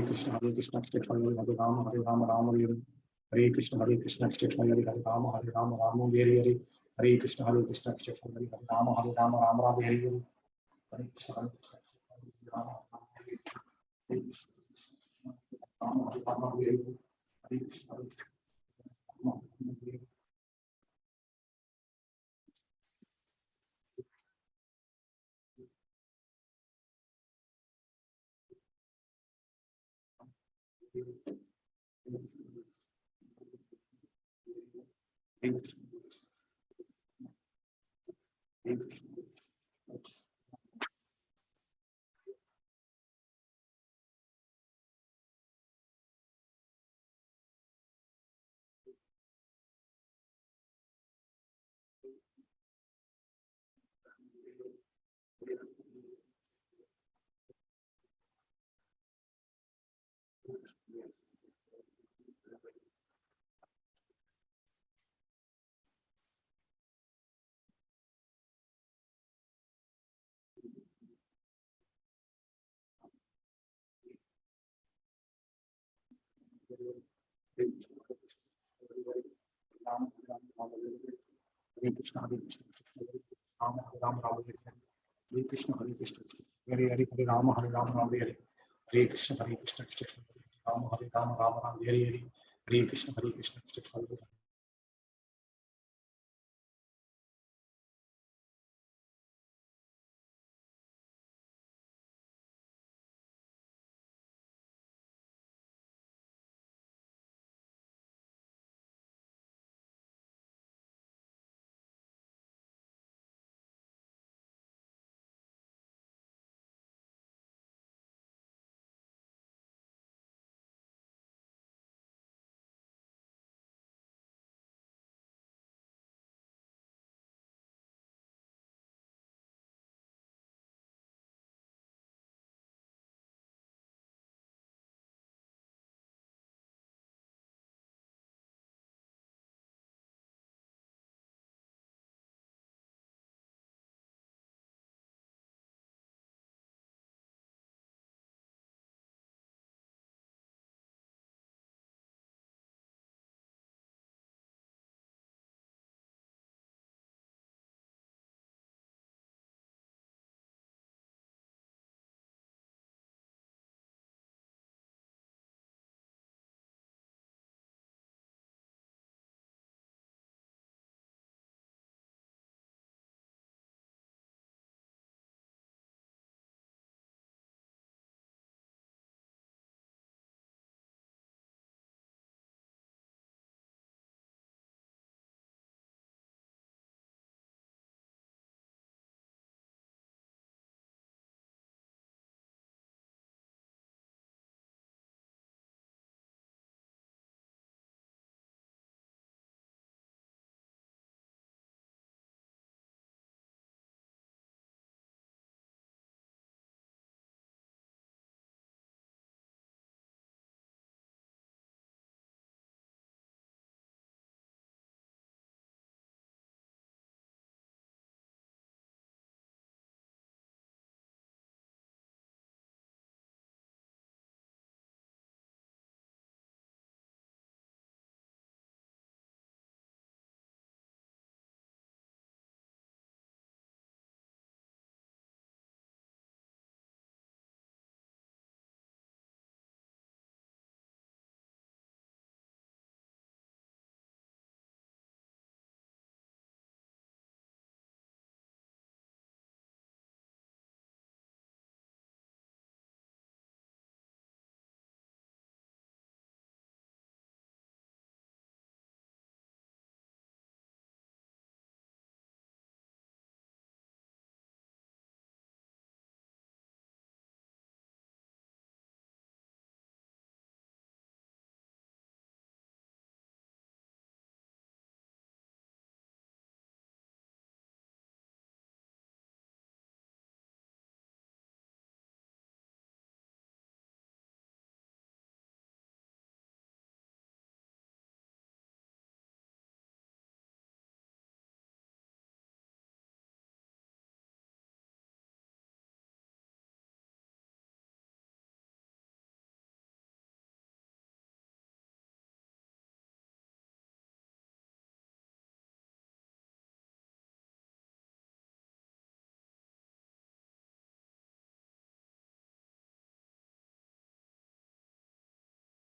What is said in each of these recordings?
Hare Krishna, Krishna Hare Hare, Rama Rama Hare Hare, Hare Krishna, Hare Krishna, Krishna Hare Hare, Rama Rama Hare Hare, Hare Krishna, Hare Krishna, Krishna Hare Hare, Rama Rama Hare Hare, Hare Krishna, Hare Krishna, Rama Rama Hare Hare, Hare Krishna, Rama Rama Hare Hare, Hare Krishna, Rama Rama Hare Hare. Hare Krishna, Hare Krishna, Rama Rama Hare Hare, Hare Krishna, Hare Krishna, Hare Hare, Hare Rama Hare Hare, Hare Krishna, Hare Krishna, Rama Rama Hare Hare, Hare Krishna, Hare Krishna, Hare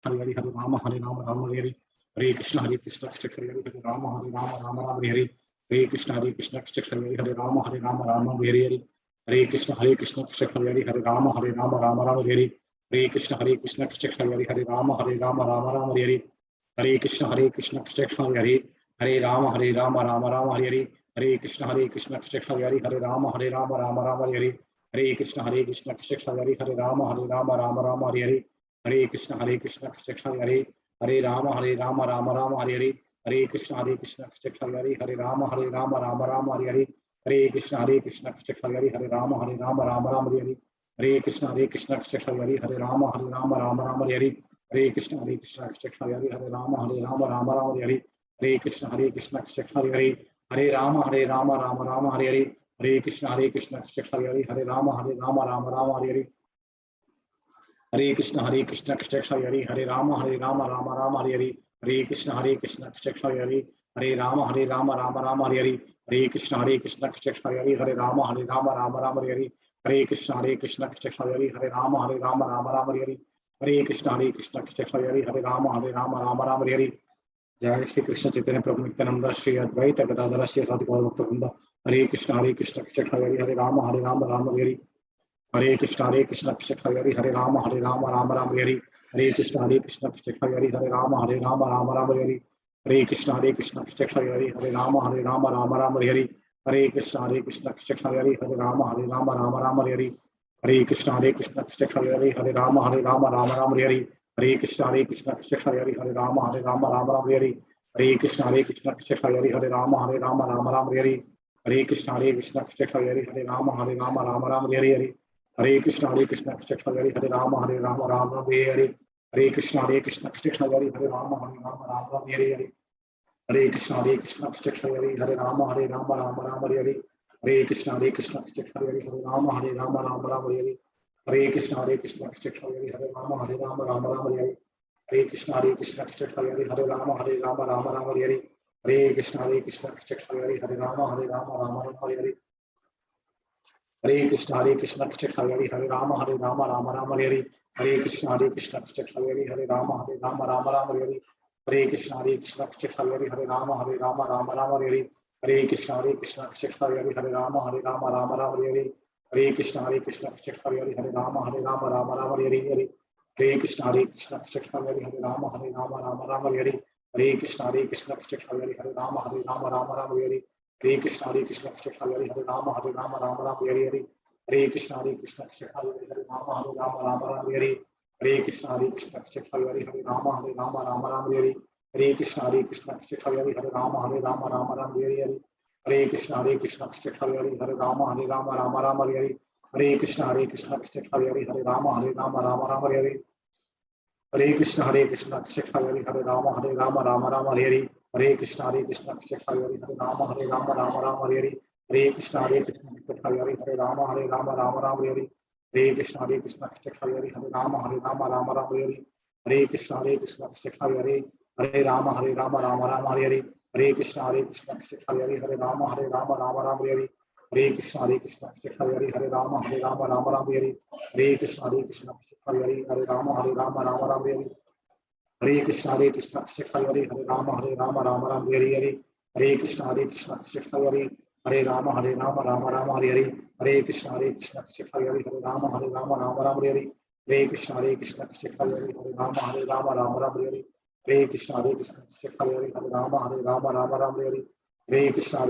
Hare Hare Rama Rama Hare Hare Krishna Hare Krishna Hare Hare Rama Rama Hare Hare Krishna Hare Krishna Hare Hare Rama Rama Hare Hare Hare Krishna Hare Krishna Hare Hare Rama Rama Hare Hare Hare Krishna Hare Krishna Hare Hare Rama Rama Hare Hare Hare Krishna Hare Krishna Hare Hare Hare Rama Rama Hare Hare Hare Krishna Hare Krishna Hare Hare Rama Rama Hare Hare Hare Krishna Hare Krishna Hare Hare Rama Rama Hare Hare Hare Krishna Hare Krishna Hare Hare Rama Rama Hare Hare Hare Krishna Hare Krishna Hare Hare Rama Rama Hare Hare Hare Krishna Hare Krishna Hare Hare Rama Rama Hare Hare Hare Krishna Hare Krishna Hare Hare Rama Rama Hare Hare Hare Krishna Hare Krishna Hare Hare Rama Rama Hare Hare Hare Krishna Hare Krishna Hare Hare Hare Rama Rama Hare Hare Hare Krishna Hare Krishna Hare Hare Rama Rama Hare Hare Hare Krishna Hare Krishna Hare Hare Rama Rama Hare Hare Hare Krishna Hare Krishna Hare Hare Rama Rama Hare Hare Hare Krishna Hare Krishna Hare Hare Rama Rama Hare Hare Hare Krishna Hare Krishna Hare Hare Rama Rama Hare Hare Hare Krishna Hare Krishna Hare Hare Rama Rama Hare Hare जय श्री कृष्ण चैतन्य प्रभु नित्यानंद श्री अद्वैत गदाधर श्री साधु गौर भक्त वृंद हरे कृष्ण हरे राम राम राम हरे हरे कृष्ण हरे हरे राम राम हरे हरे कृष्ण हरे हरे राम राम हरे हरे कृष्ण हरे हरे राम राम हरे हरे कृष्ण हरे हरे राम राम हरे हरे कृष्ण हरे हरे राम राम हरे हरे कृष्ण हरे हरे राम राम हरे हरे कृष्ण हरे हरे राम राम हरे हरे कृष्ण हरे हरे राम राम हरे हरे कृष्ण हरे हरे राम राम हरे हरे हरे कृष्ण हरे हरे राम राम हरे हरे हरे कृष्ण हरे राम राम हरे हरे हरे कृष्ण हरे हरे राम राम हरे हरे हरे कृष्ण हरे हरे राम राम हरे हरे हरे कृष्ण हरे हरे राम राम हरे हरे हरे कृष्ण हरे हरे राम राम हरे हरे हरे कृष्ण हरे राम राम हरे हरे हरे कृष्ण हरे हरे राम राम हरे हरे हरे कृष्ण हरे हरे राम राम हरे हरे हरे कृष्ण हरे हरे राम राम हरे हरे हरे कृष्ण हरे हरे राम राम हरे हरे हरे कृष्ण हरे हरे राम राम हरे हरे हरे कृष्ण हरे हरे राम राम हरे हरे हरे कृष्ण हरे हरे राम राम हरे हरे हरे कृष्ण हरे हरे राम राम हरे हरे हरे कृष्ण हरे हरे राम राम हरे हरे हरे कृष्ण हरे हरे राम राम हरे हरे हरे कृष्ण हरे हरे राम राम हरे हरे हरे कृष्ण हरे हरे राम राम हरे हरे हरे कृष्ण हरे राम हरे हरे हरे कृष्ण हरे हरे राम राम हरे हरे हरे कृष्ण हरे हरे राम राम हरे हरे हरे कृष्ण हरे हरे राम राम हरे हरे हरे कृष्ण हरे हरे राम राम हरे हरे हरे कृष्ण हरे हरे राम राम हरे हरे हरे कृष्ण हरे हरे राम राम हरे हरे हरे कृष्ण हरे हरे राम राम हरे हरे हरे कृष्ण हरे हरे राम राम हरे हरे हरे कृष्ण हरे हरे राम राम हरे हरे हरे कृष्ण हरे हरे राम राम हरे हरे हरे कृष्ण हरे हरे राम राम हरे हरे हरे कृष्ण हरे हरे राम राम हरे हरे हरे कृष्ण हरे हरे राम राम हरे हरे हरे कृष्ण हरे हरे राम राम हरे हरे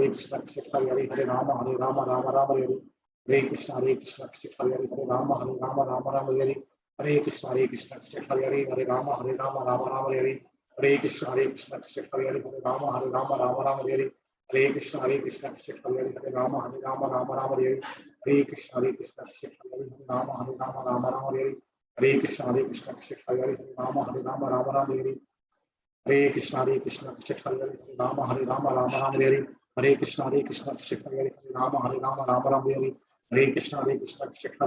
हरे कृष्ण हरे हरे राम राम हरे हरे हरे कृष्ण हरे हरे राम राम हरे हरे हरे कृष्ण हरे हरे राम राम हरे हरे हरे कृष्ण हरे राम राम हरे हरे हरे कृष्ण हरे हरे राम राम हरे हरे हरे कृष्ण हरे राम राम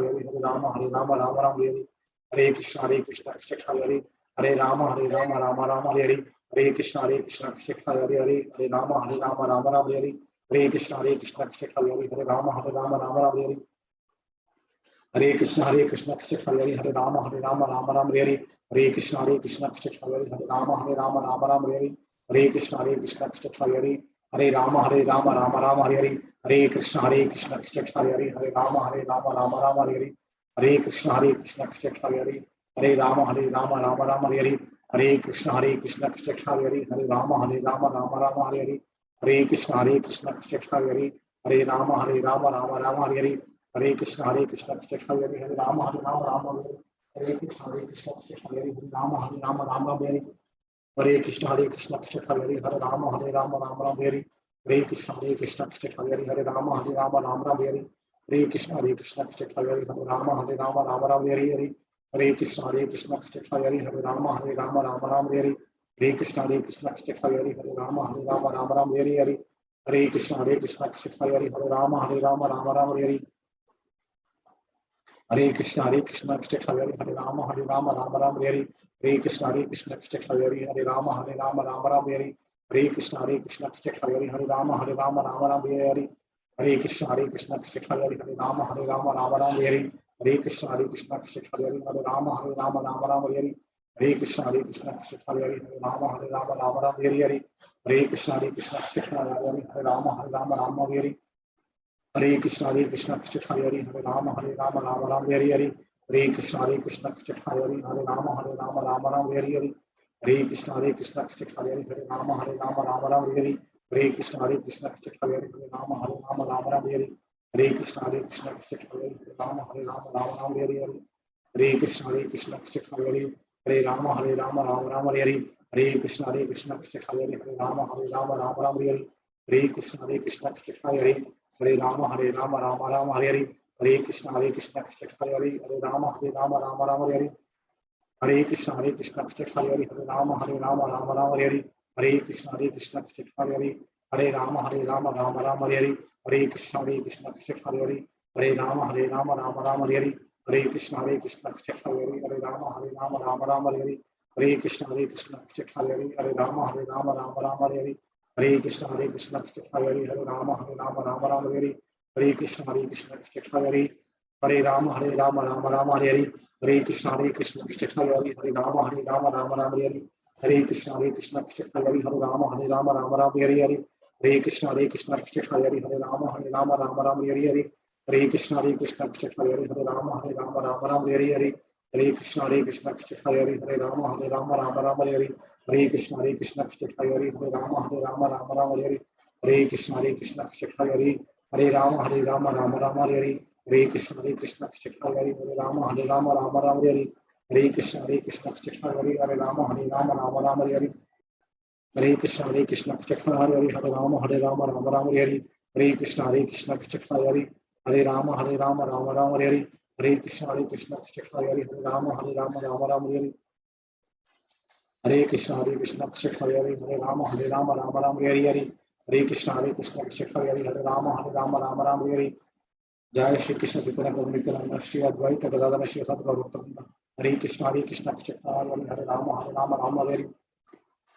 हरे हरे हरे कृष्ण हरे राम राम हरे हरे हरे कृष्ण हरे Ram Ram Hare Hare Hare Krishna Hare Hare Ram Ram Hare Hare Hare Krishna Hare Hare Ram Ram Hare Hare Hare Krishna Hare Hare Ram Ram Hare Hare Hare Krishna Krishna Hare Hare Rama Rama Rama Hare Hare Hare Krishna Krishna Hare Hare Rama Rama Rama Hare Hare Krishna Krishna Hare Hare Rama Rama Hare Hare Hare Krishna Krishna Hare Hare Rama Rama Rama Hare Hare Hare Krishna Krishna Hare Hare Rama Rama Rama Hare Hare Hare Krishna Krishna Hare Hare Rama Rama Rama Hare Hare Hare Krishna Krishna Hare Hare Rama Rama Rama Hare Hare Hare Krishna Krishna Hare Hare Rama Rama Hare Krishna Krishna Hare Rama Rama Hare Hare Krishna Krishna Hare Hare Rama Rama Hare Hare Krishna Krishna Hare Hare Rama Rama Hare Hare Krishna Krishna Hare Hare Rama Rama Hare Hare Krishna Krishna Hare Hare Rama Rama Hare Hare Krishna Krishna Hare Hare Rama Rama Hare Hare Hare Krishna Krishna Hare Hare Rama Rama Hare Hare Hare Krishna Krishna Hare Hare Rama Rama Hare Hare Krishna Krishna Hare Hare Rama Rama Hare Hare Krishna Krishna Hare Hare Rama Rama Hare Hare Krishna Krishna Hare Hare Rama Rama Hare Hare Hare Krishna Krishna Hare Hare Rama Rama Hare Hare Hare Krishna Krishna Hare Hare Rama Rama Hare Hare Hare Krishna Krishna Hare Hare Rama Rama Hare Hare Hare Krishna Krishna Hare Hare Rama Rama Hare Hare Hare Krishna Krishna Hare Hare Rama Rama Hare Hare Hare Krishna Krishna Hare Hare Rama Rama Hare Hare Hare Krishna Krishna Hare Hare Rama Rama Hare Hare Hare Krishna Krishna Hare Hare Rama Rama Hare Hare Hare Krishna Krishna Hare Hare Rama Rama Hare Hare Hare Krishna Krishna Hare Hare Rama Rama Hare Hare Hare Krishna Krishna Hare Hare Rama Rama Hare Hare Hare Krishna Krishna Hare Hare Rama Rama Hare Hare Hare Krishna Krishna Hare Hare Rama Rama Hare Hare Hare Krishna Krishna Hare Hare Hare Rama Rama Hare Hare Hare Krishna Krishna Hare Hare Hare Rama Rama Hare Hare Hare Krishna Krishna Hare Hare Rama Rama Hare Hare Hare Krishna Krishna Hare Hare Rama Rama Hare Hare Hare Krishna Krishna Hare Hare Rama Rama Hare Hare Hare Krishna Krishna Hare Hare Rama Rama Hare Hare Hare Krishna Krishna Hare Hare Rama Rama Hare Hare Hare Krishna Krishna Hare Hare Rama Rama Hare Hare Hare Krishna Krishna Hare Hare Rama Rama Hare Hare Hare Krishna Krishna Hare Hare Rama Rama Hare Hare Hare Krishna Krishna Hare Hare Rama Rama Hare Hare Hare Krishna Krishna Hare Hare Rama Rama Hare Hare Hare Krishna Krishna Hare Hare Rama Rama Hare Hare Hare Krishna Krishna Hare Hare Rama Rama Hare Hare Hare Krishna Krishna Hare Hare Rama Rama Hare Hare Hare Krishna Krishna Hare Hare Rama Rama Hare Hare Hare Krishna Krishna Hare Hare Rama Rama Hare Hare Hare Krishna Krishna Hare Hare Rama Rama Hare Hare Hare Krishna Krishna Hare Hare Rama Rama Hare Hare Hare Krishna Krishna Hare Hare Rama Rama Hare Hare Jai Shri Krishna Chaitanya Prabhu Nityananda Shri Advaita Gadadhara Shri Sadguru Bhaktivinoda Hare Krishna Krishna Hare Rama Hare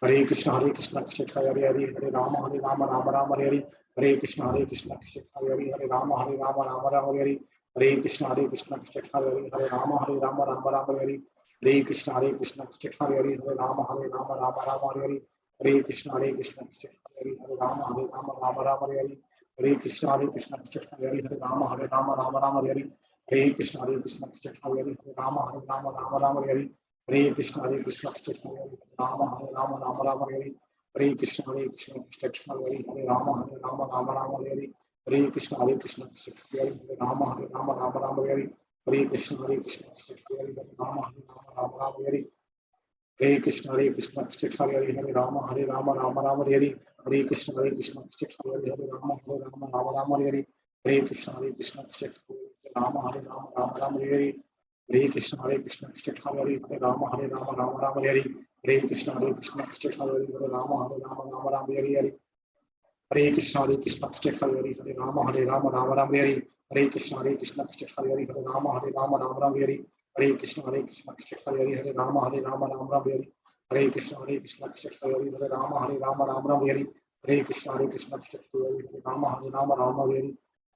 Hare Krishna Krishna Hare Hare Rama Rama Hare Hare Hare Krishna Krishna Hare Hare Rama Rama Hare Hare Hare Krishna Krishna Hare Hare Rama Rama Hare Hare Hare Krishna Krishna Hare Hare Rama Rama Hare Hare Hare Krishna Krishna Hare Hare Rama Rama Hare Hare Hare Krishna Krishna Hare Hare Rama Rama Hare Hare Hare Krishna Krishna Hare Hare Rama Rama Hare Hare Hare Krishna Krishna Hare Hare Rama Hare Hare Hare Krishna Krishna Hare Hare Rama Rama Hare Hare Hare Krishna Krishna Hare Hare Rama Rama Hare Hare Hare Krishna Krishna Hare Hare Rama Rama Hare Hare Hare Krishna Krishna Hare Hare Rama Rama Hare Hare Hare Krishna Krishna Hare Hare Rama Rama Hare Hare Hare Krishna Krishna Hare Hare Rama Rama Hare Hare Hare Krishna Krishna Hare Hare Rama Rama Hare Hare Hare Krishna Krishna Hare Hare Rama Rama Hare Hare Hare Krishna Krishna Hare Hare Rama Rama Hare Hare Hare Krishna Krishna Hare Hare Rama Rama Hare Hare Hare Krishna Krishna Hare Hare Rama Rama Hare Hare Hare Krishna Krishna Hare Hare Rama Rama Hare Hare Hare Krishna Krishna Hare Rama Rama Hare Hare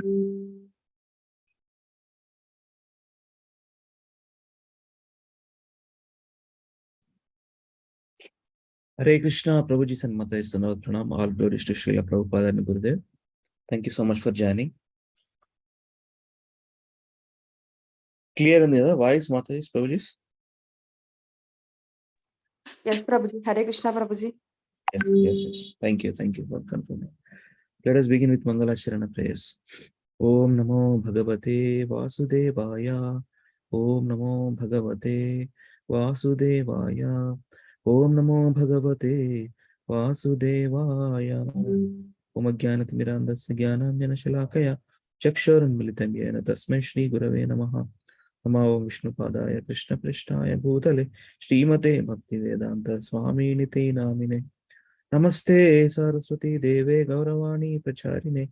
Hare Krishna, Prabhuji Sanmata is the Pranam. All glories to Srila Prabhupada and Gurudev. Thank you so much for joining. Clear in the other voice, Mata is Prabhuji? Yes, Prabhuji. Hare Krishna, Prabhuji. Yes. Thank you for confirming. Let us begin with Mangalacharana prayers. Om Namo Bhagavate Vasudevaya. Om Namo Bhagavate Vasudevaya. Om Namo Bhagavate Vasudevaya. Om Ajnanatimirandasya Jnananjana Shalakaya Chakshurunmilitam Yena Tasmai Shri Gurave Namaha. Namo Vishnupadaya Krishna Prishtaya Bhutale Srimate Bhaktivedanta Swami Nite Namine. Namaste Saraswati Deve Gauravani Pracharine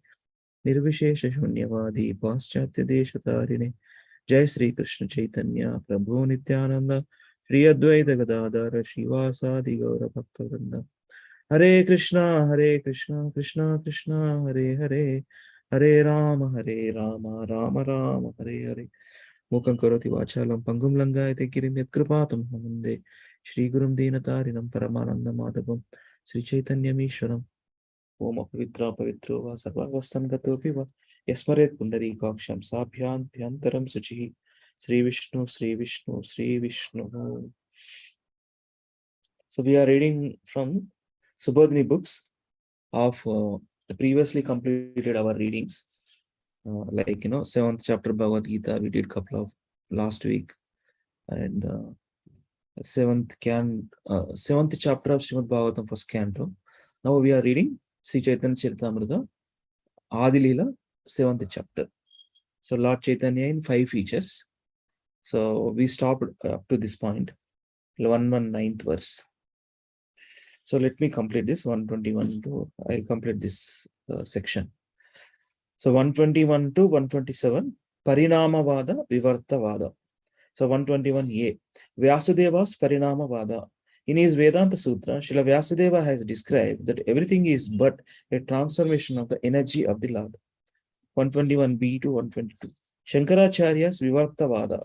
Nirvishesha Shunyavadi Paschatya Deshatarine Jai Sri Krishna Chaitanya Prabhu Nityananda Shri Advaita Gadadhara Shivasadi Gaura Bhaktivinoda Hare Krishna Krishna Krishna Hare Hare Hare Rama Rama Rama Hare Hare Mukam Karoti Vachalam Pangum Langayate Girim Yatkripatam Hamande Shri Gurum Dinatarinam Paramananda Madhavam Sri Chaitanya Mishwaram Om Apavitra Pavitro Va Sarvavastam Gatopi Va Yasmaret Pundari Kaksham Sabhyant Bhyantaram Suchi Sri Vishnu So we are reading from Subodhini books of previously completed our readings. Like 7th chapter Bhagavad Gita we did couple of last week, and 7th chapter of Srimad Bhagavatam first canto. Now we are reading Sri Chaitanya Charitamrita Adi Leela 7th chapter. So Lord Chaitanya in 5 features. So we stopped up to this point, 119th verse. So let me complete this 121 to I'll complete this section. So 121 to 127 Parinamavada Vivartavada. So 121a Vyasadeva's Parinamavada. In his Vedanta Sutra, Srila Vyasadeva has described that everything is but a transformation of the energy of the Lord. 121b to 122 Shankaracharya's Vivartavada.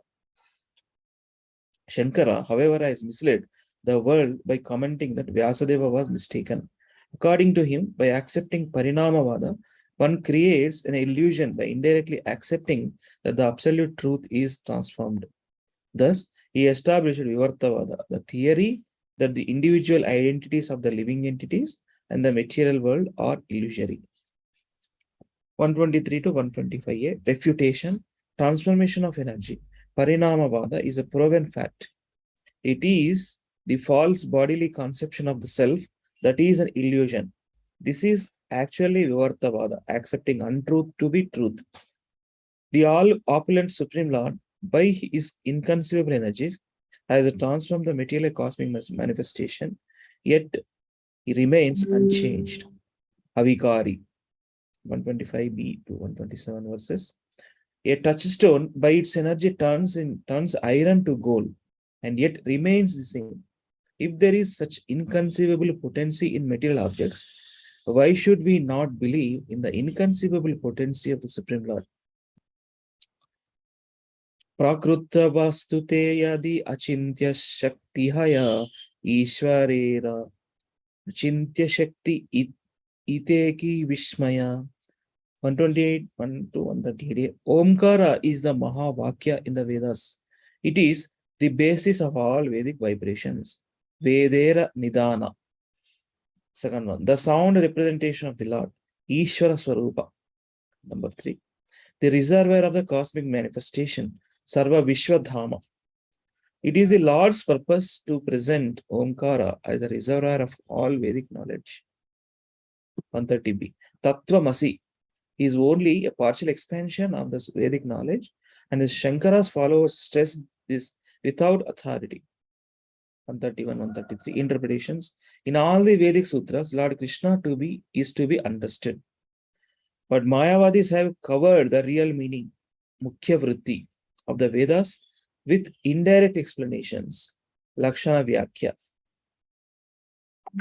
Shankara, however, has misled the world by commenting that Vyasadeva was mistaken. According to him, by accepting Parinamavada, one creates an illusion by indirectly accepting that the absolute truth is transformed. Thus, he established Vivartavada, the theory that the individual identities of the living entities and the material world are illusory. 123 to 125a Refutation, transformation of energy. Parinamavada is a proven fact. It is the false bodily conception of the self that is an illusion. This is actually Vivartavada, accepting untruth to be truth. The all-opulent Supreme Lord, by his inconceivable energies, has transformed the material cosmic manifestation, yet he remains unchanged. Avikari, 125b to 127 verses. A touchstone by its energy turns iron to gold, and yet remains the same. If there is such inconceivable potency in material objects, why should we not believe in the inconceivable potency of the Supreme Lord? Prakrutta vastute yadi achintya shakti haya ishwarera achintya shakti iteki vishmaya. 128, 1 to 138. Omkara is the Mahavakya in the Vedas. It is the basis of all Vedic vibrations. Vedera Nidana. Second one, the sound representation of the Lord. Ishvara Swarupa. Number 3, the reservoir of the cosmic manifestation. Sarva Vishwadhama. It is the Lord's purpose to present Omkara as the reservoir of all Vedic knowledge. 130b. Tattvamasi is only a partial expansion of this Vedic knowledge, and the Shankara's followers stress this without authority. 131, 133 interpretations. In all the Vedic sutras, Lord Krishna is to be understood. But Mayavadis have covered the real meaning, Mukhya Vritti, of the Vedas with indirect explanations, Lakshana Vyakya,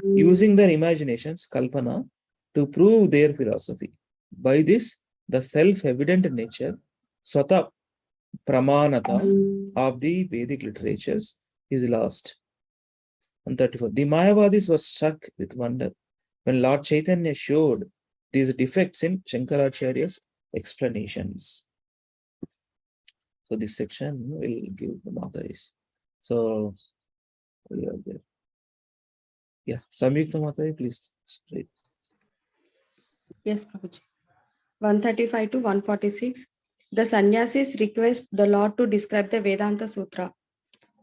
using their imaginations, Kalpana, to prove their philosophy. By this, the self-evident nature, Swata Pramanata of the Vedic literatures is lost. 134. The Mayavadis were struck with wonder when Lord Chaitanya showed these defects in Shankaracharya's explanations. So this section will give the Matais. So we are there. Yeah, Samyukta Matai, please read. Yes, Prabhuji. 135 to 146. The sannyasis request the Lord to describe the Vedanta Sutra.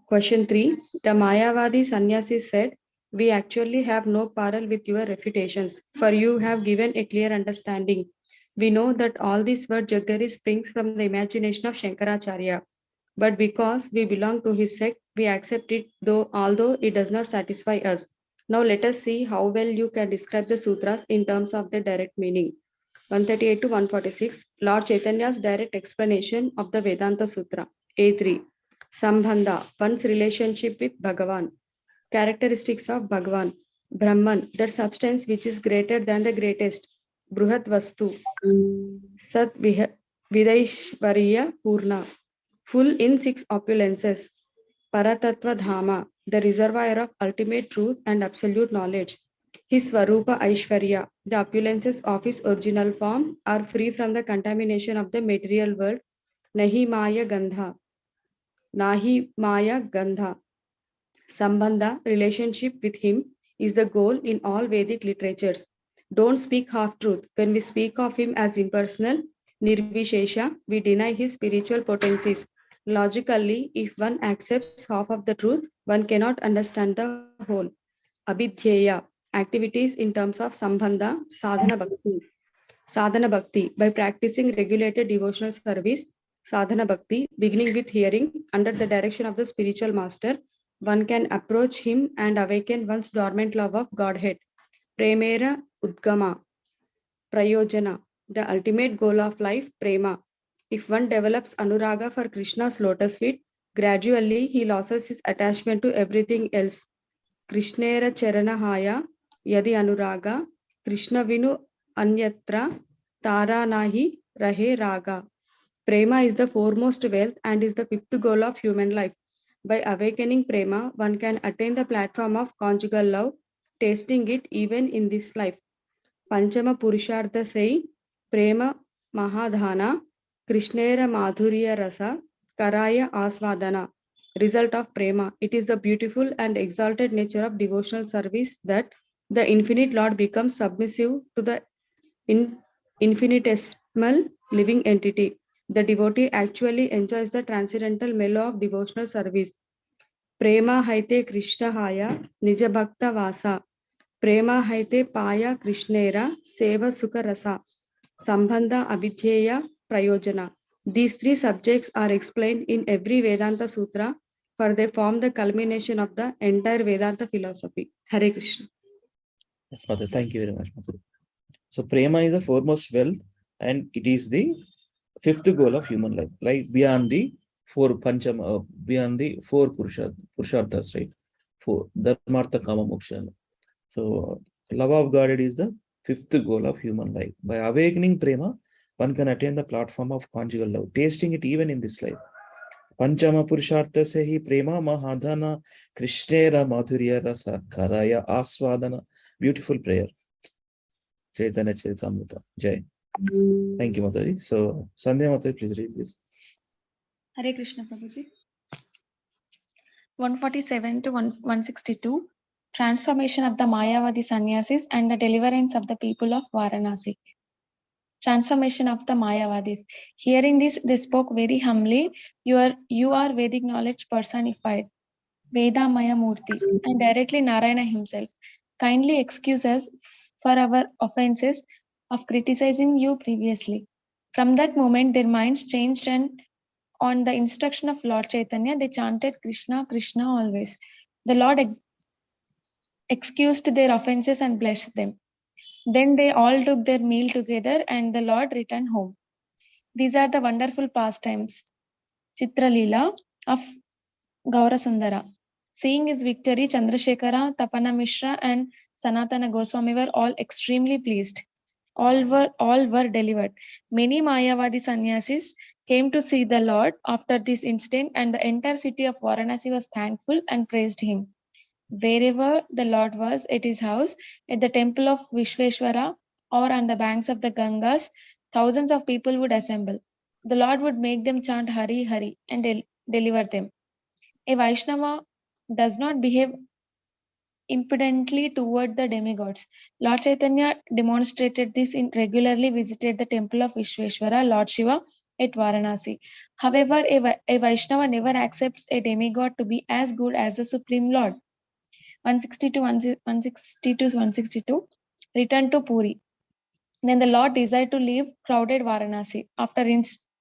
Question 3. The Mayavadi sannyasis said, "We actually have no quarrel with your refutations, for you have given a clear understanding. We know that all this word Jaggari springs from the imagination of Shankaracharya. But because we belong to his sect, we accept it, although it does not satisfy us. Now let us see how well you can describe the sutras in terms of their direct meaning." 138 to 146. Lord Chaitanya's direct explanation of the Vedanta Sutra. A3. Sambandha, one's relationship with Bhagavan. Characteristics of Bhagavan. Brahman, that substance which is greater than the greatest. Bruhat Vastu. Sat Vidaishvariya Purna, full in 6 opulences. Paratattva Dhama, the reservoir of ultimate truth and absolute knowledge. His Swarupa Aishwarya, the opulences of his original form, are free from the contamination of the material world. Nahi Maya Gandha. Nahi Maya Gandha. Sambandha, relationship with him, is the goal in all Vedic literatures. Don't speak half-truth. When we speak of him as impersonal, Nirvishesha, we deny his spiritual potencies. Logically, if one accepts half of the truth, one cannot understand the whole. Abhidheya, activities in terms of Sambandha, Sadhana Bhakti. Sadhana Bhakti, by practicing regulated devotional service, Sadhana Bhakti, beginning with hearing under the direction of the spiritual master, one can approach him and awaken one's dormant love of Godhead. Premera Udgama, Prayojana, the ultimate goal of life, Prema. If one develops Anuraga for Krishna's lotus feet, gradually he loses his attachment to everything else. Krishnera Charanahaya, Yadi Anuraga, Krishna Vinu Anyatra, Tara Nahi Rahe Raga. Prema is the foremost wealth and is the fifth goal of human life. By awakening Prema, one can attain the platform of conjugal love, tasting it even in this life. Panchama Purushartha say, Prema Mahadhana, Krishnera Madhurya Rasa, Karaya Asvadana. Result of Prema. It is the beautiful and exalted nature of devotional service that the infinite Lord becomes submissive to the infinitesimal living entity. The devotee actually enjoys the transcendental mellow of devotional service. Prema haite Krishna haya, Nija Bhakta Vasa. Prema haite Paya Krishnera, Seva Sukha Rasa. Sambandha Abhidheya Prayojana. These 3 subjects are explained in every Vedanta Sutra, for they form the culmination of the entire Vedanta philosophy. Hare Krishna. Yes, Mother. Thank you very much, Mother. So Prema is the foremost wealth and it is the 5th goal of human life, like beyond the 4 Panchama, beyond the 4 Purusharthas, right? 4 Dharmartha Kama Moksha. So love of God, it is the 5th goal of human life. By awakening Prema, one can attain the platform of conjugal love, tasting it even in this life. Panchama Purushartha se hi Prema Mahadhana Krishnera Madhurya Rasa Karaya Aswadana. Beautiful prayer. Chaitanya Charitamrita. Jai. Thank you, Mataji. So, Sandhya Mataji, please read this. Hare Krishna Prabhuji. 147 to 162. Transformation of the Mayavadi sannyasis and the deliverance of the people of Varanasi. Transformation of the Mayavadis. Hearing this, they spoke very humbly. You are Vedic knowledge personified, Veda Maya Murti, and directly Narayana himself. Kindly excuse us for our offenses of criticizing you previously. From that moment, their minds changed, and on the instruction of Lord Chaitanya, they chanted Krishna, Krishna always. The Lord excused their offenses and blessed them. Then they all took their meal together and the Lord returned home. These are the wonderful pastimes. Chitralila of Gaurasundara. Seeing his victory, Chandrasekhara, Tapana Mishra and Sanatana Goswami were all extremely pleased. all were delivered. Many Mayavadi sannyasis came to see the Lord after this incident, and the entire city of Varanasi was thankful and praised him. Wherever the Lord was, at his house, at the temple of Vishveshwara, or on the banks of the Gangas, thousands of people would assemble. The Lord would make them chant Hari Hari and deliver them. A Vaishnava does not behave impudently toward the demigods. Lord Chaitanya demonstrated this in regularly visited the temple of Vishveshwara, Lord Shiva, at Varanasi. However, a Vaishnava never accepts a demigod to be as good as the Supreme Lord. 162, return to Puri. Then the Lord desired to leave crowded Varanasi. After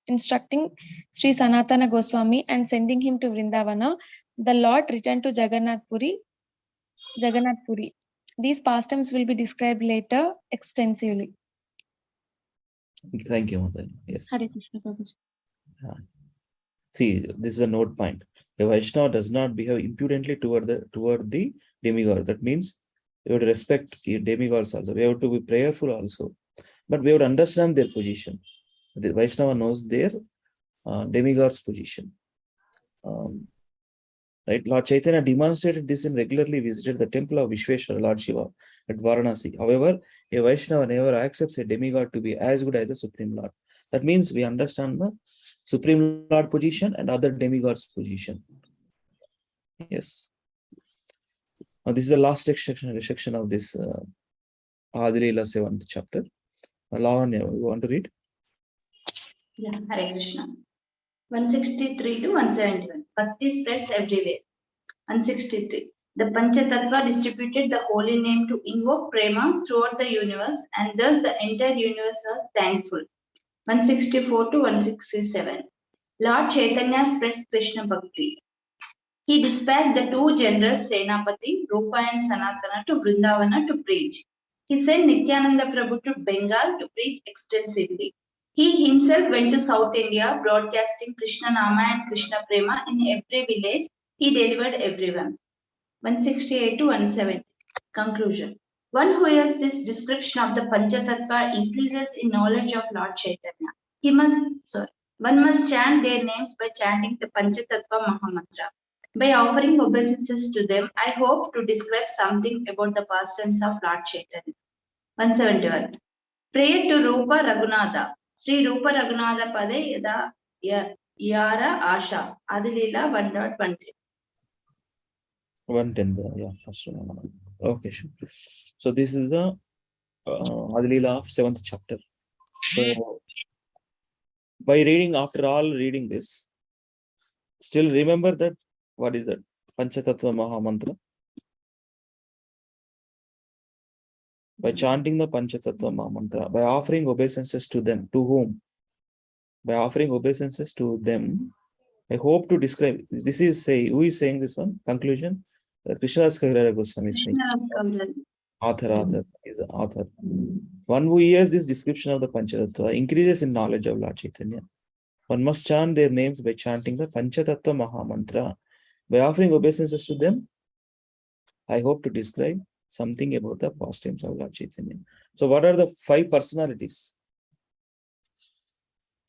instructing Sri Sanatana Goswami and sending him to Vrindavana, the Lord returned to Jagannath Puri. These pastimes will be described later extensively. Thank you, Mother. Yes. Hare Krishna, Prabhuji. See, this is a note point. A Vaishnava does not behave impudently toward the demigod. That means we have to respect demigods also. We have to be prayerful also. But we have to understand their position. The Vaishnava knows their demigod's position. Right? Lord Chaitanya demonstrated this and regularly visited the temple of Vishveshwara, Lord Shiva, at Varanasi. However, a Vaishnava never accepts a demigod to be as good as the Supreme Lord. That means we understand the Supreme Lord position and other demigods' position. Yes. Now, this is the last section of this Adilila 7th chapter. Lavanya, you want to read? Yeah, Hare Krishna. 163 to 171. Bhakti spreads everywhere. 163. The Panchatattva distributed the holy name to invoke prema throughout the universe, and thus the entire universe was thankful. 164 to 167. Lord Chaitanya spreads Krishna Bhakti. He dispatched the two generals Senapati, Rupa and Sanatana, to Vrindavana to preach. He sent Nityananda Prabhu to Bengal to preach extensively. He himself went to South India, broadcasting Krishna Nama and Krishna Prema in every village. He delivered everyone. 168 to 170. Conclusion. One who hears this description of the Panchatattva increases in knowledge of Lord Chaitanya. One must chant their names by chanting the Panchatattva Mahamantra. By offering obeisances to them, I hope to describe something about the pastimes of Lord Chaitanya. 171. Prayer to Rupa Raghunatha. Sri Rupa Raghunatha Pade Yada Yara Asha. Adilila 1.1. 110, yeah, first one. Okay, sure. So this is the Adilila of 7th chapter. So by reading, after all reading this, still remember that what is that? Panchatattva Mahamantra. By chanting the Panchatattva Mahamantra, by offering obeisances to them, to whom? By offering obeisances to them, I hope to describe. This is who is saying this one? Conclusion. Krishnadas Kaviraj Goswami is saying. Author is the author. One who hears this description of the Panchatattva increases in knowledge of Lord Chaitanya. One must chant their names by chanting the Panchatattva Mahamantra. By offering obeisances to them, I hope to describe something about the pastimes of Lord Chaitanya. So what are the 5 personalities?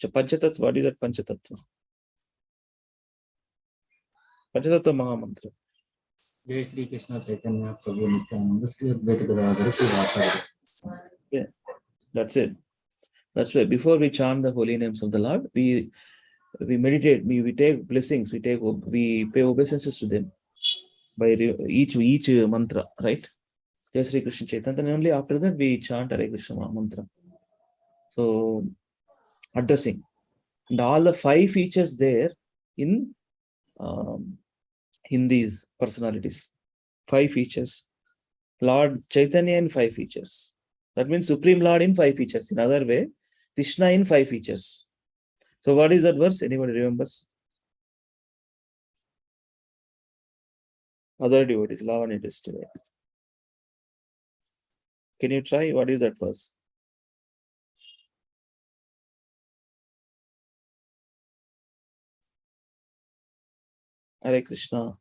Panchatattva, what is that Panchatattva? Panchatattva Mahamantra. Jai Sri Krishna Chaitanya Prabhu Nityananda Sri Advaita Gadadhara Sri Vasari. Yeah, that's it. That's why before we chant the holy names of the Lord, we meditate, we take blessings, we pay obeisances to them by each mantra, right? Jai Sri Krishna Chaitanya. And only after that we chant Hare Krishna mantra. So addressing. And all the 5 features there in these personalities. 5 features. Lord Chaitanya in 5 features. That means Supreme Lord in 5 features. In other way, Krishna in 5 features. So what is that verse? Anybody remembers? Other devotees, Lavanya is today. Can you try? What is that verse? Hare Krishna.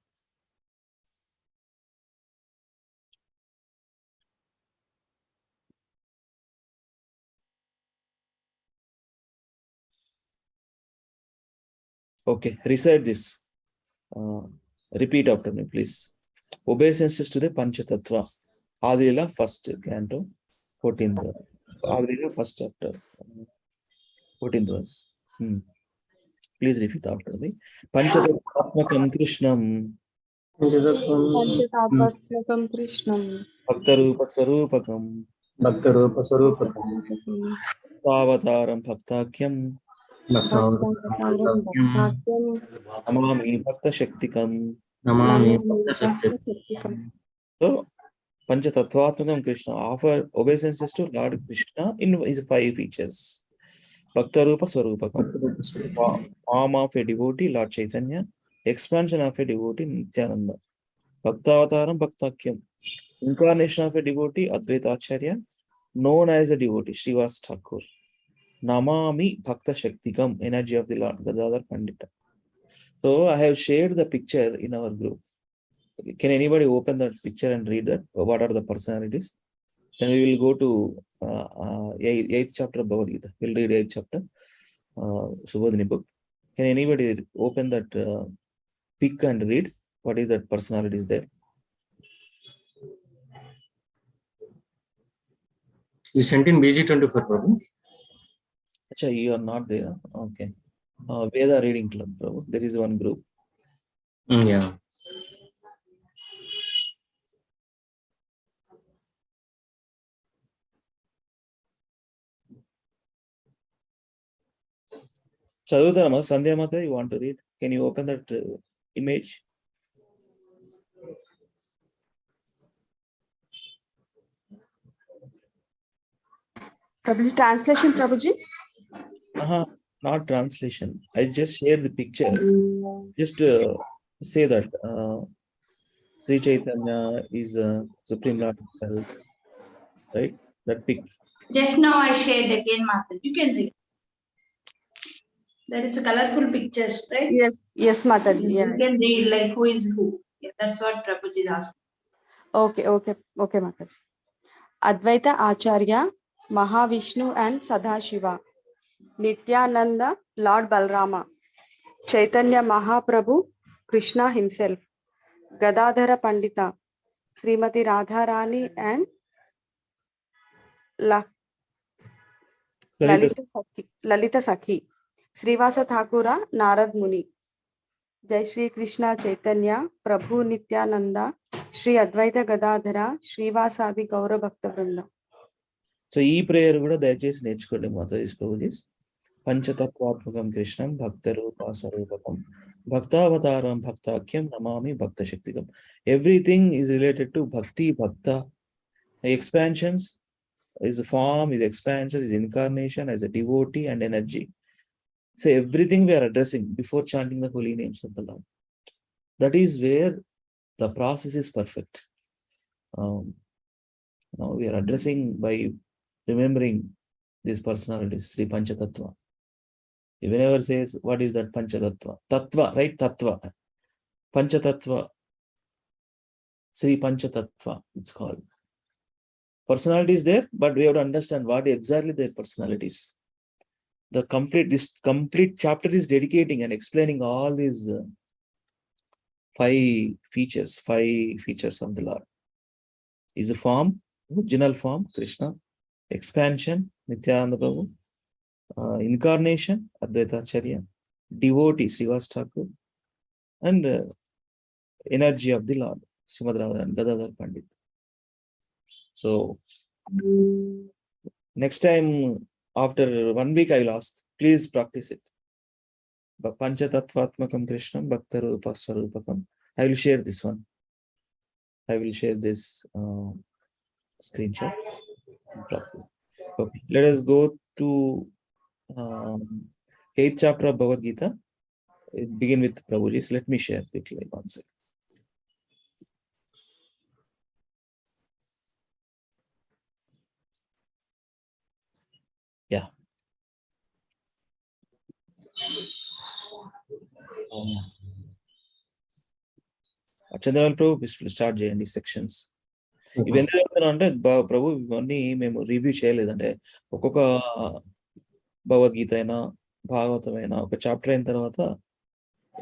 Okay, recite this. Repeat after me, please. Obeisances to the Panchatattva. Adila first canto, 14th. Adila first chapter, 14th verse. Please repeat after me. Panchatattvatmakam Krishnam. పంచతాపత్మకం Krishnam Bhaktarupa Swarupakam. Bhaktarupa Swarupakam. Avataram Bhaktakyam. భక్తావతారం భక్తాఖ్యం Namami Bhakta Shaktikam. Namami శక్తికం. So, Panchatattvatmakam Krishna offer obeisances to Lord Krishna in his 5 features. Bhaktarupa Swarupakam, form of a devotee, Lord Chaitanya, expansion of a devotee, Nityananda. Bhaktavataram Bhaktakyam, incarnation of a devotee, Advaita Acharya, known as a devotee, Srivas Thakur. Namami Bhakta Shaktikam, energy of the Lord Gadadhar Pandita. So, I have shared the picture in our group. Can anybody open that picture and read that? What are the personalities? Then we will go to 8th chapter of Bhagavad Gita. We'll read 8th chapter, Subodhini book. Can anybody open that pic and read what is that personalities there? You sent in BG24, Prabhu. Achha, you are not there. Okay. Veda reading club, Prabhu. There is one group. Yeah. Chadutarama, Sandhya Mata, you want to read? Can you open that image? Prabhuji, translation, Prabhuji. Not translation. I just share the picture. Just say that Sri Chaitanya is Supreme Lord himself, right? That pic. Just now I shared again, Mataji. You can read. That is a colorful picture, right? Yes, Mataji. You can read like who is who. Yeah, that's what Prabhuji is asking. Okay, Mataji. Advaita Acharya, Mahavishnu and Sadashiva, Nityananda, Lord Balrama, Chaitanya Mahaprabhu, Krishna himself, Gadadhara Pandita, Srimati Radharani and Lalita Sakhi, Srivasa Thakura, Narad Muni, Jai Shri Krishna Chaitanya, Prabhu Nityananda, Shri Advaita Gadadhara, Srivasadi Gaura Bhakta Vrinda. So, ee prayer kuda dayachesi నేర్చుకోండి Mataji's Prabhuji's. Panchatattvatmakam Krishnam Bhaktarupa Swarupakam Bhaktavataram Bhaktakyam Namami Bhakta Shaktikam. Everything is related to Bhakti, Bhakta. Expansions is form, is expansion, is incarnation, as a devotee and energy. So everything we are addressing before chanting the holy names of the Lord. That is where the process is perfect. Now we are addressing by remembering these personalities, Sri Panchatattva. He never says, what is that Panchatattva? Tattva, right? Tattva. Panchatattva. Sri Panchatattva, it's called. Personalities there, but we have to understand what exactly their personalities. This complete chapter is dedicating and explaining all these 5 features of the Lord. Is a form, original form, Krishna, expansion, Nityananda Prabhu, incarnation, Advaita Acharya, devotee, Srivas Thakur, and energy of the Lord, Srimad Radharani, Gadadhar Pandit. So, next time, after 1 week, I will ask, please practice it. Panchatattvatmakam Krishnam Bhaktarupa Swarupakam. I will share this one. I will share this screenshot. Okay, let us go to 8th chapter of Bhagavad Gita. Begin with Prabhuji's. Let me share quickly. One second. Yeah. Chandran Prabhu, start చేయండి sections. ఇవి ఎందుకు చెప్తున్నా అంటే ప్రభు ఇవన్నీ మేము review చేయలేదంటే ఒక్కొక్క భగవద్గీత అయినా భాగవతం అయినా ఒక చాప్టర్ అయిన తర్వాత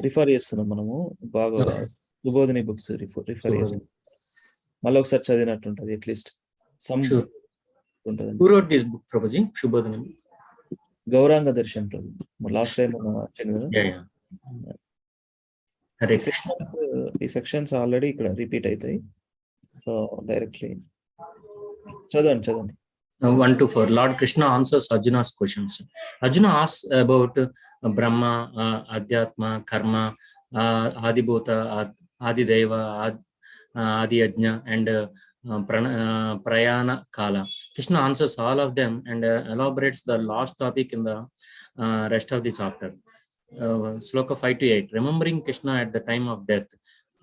రిఫర్ చేస్తున్నాం మనము బాగా సుబోధిని బుక్స్ రిఫర్ చేస్తున్నాం. మళ్ళీ ఒకసారి చదివినట్టు ఉంటుంది అట్లీస్ట్ సమ్ ఉంటుంది. Who wrote this book, Prabhuji? Shubhodhani. Gauranga Darshan Prabhu last time వచ్చాను కదా. Yeah. Hare Krishna. ఈ సెక్షన్స్ ఆల్రెడీ ఇక్కడ రిపీట్ అవుతాయి. సో డైరెక్ట్లీ చదవండి. 1 to 4. Lord Krishna answers Arjuna's questions. Arjuna asks about Brahma, Adhyatma, Karma, Adibhuta, Adideva, Adi Yajna, and Prayana Kala. Krishna answers all of them and elaborates the last topic in the rest of the chapter. Sloka 5 to 8. Remembering Krishna at the time of death.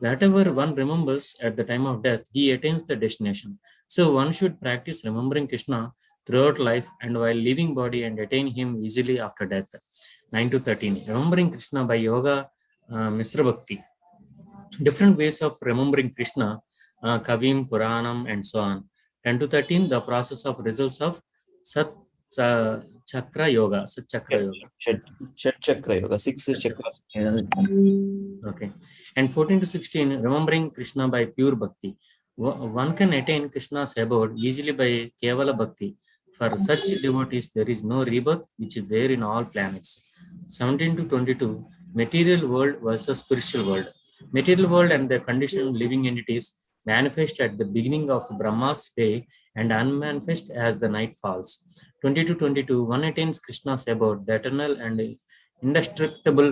Whatever one remembers at the time of death, he attains the destination. So one should practice remembering Krishna throughout life and while leaving body and attain him easily after death. 9 to 13. Remembering Krishna by yoga, Misra Bhakti. Different ways of remembering Krishna, Kavim, Puranam, and so on. 10 to 13. The process of results of Sat Chakra Yoga. Sat Chakra Yoga. Shat Chakra Yoga. 6 chakras. Okay. And 14 to 16, remembering Krishna by pure bhakti. One can attain Krishna's abode easily by Kevala Bhakti. For such devotees, there is no rebirth which is there in all planets. 17 to 22, material world versus spiritual world. Material world and the conditioned living entities manifest at the beginning of Brahma's day and unmanifest as the night falls. 20 to 22, one attains Krishna's abode, the eternal and indestructible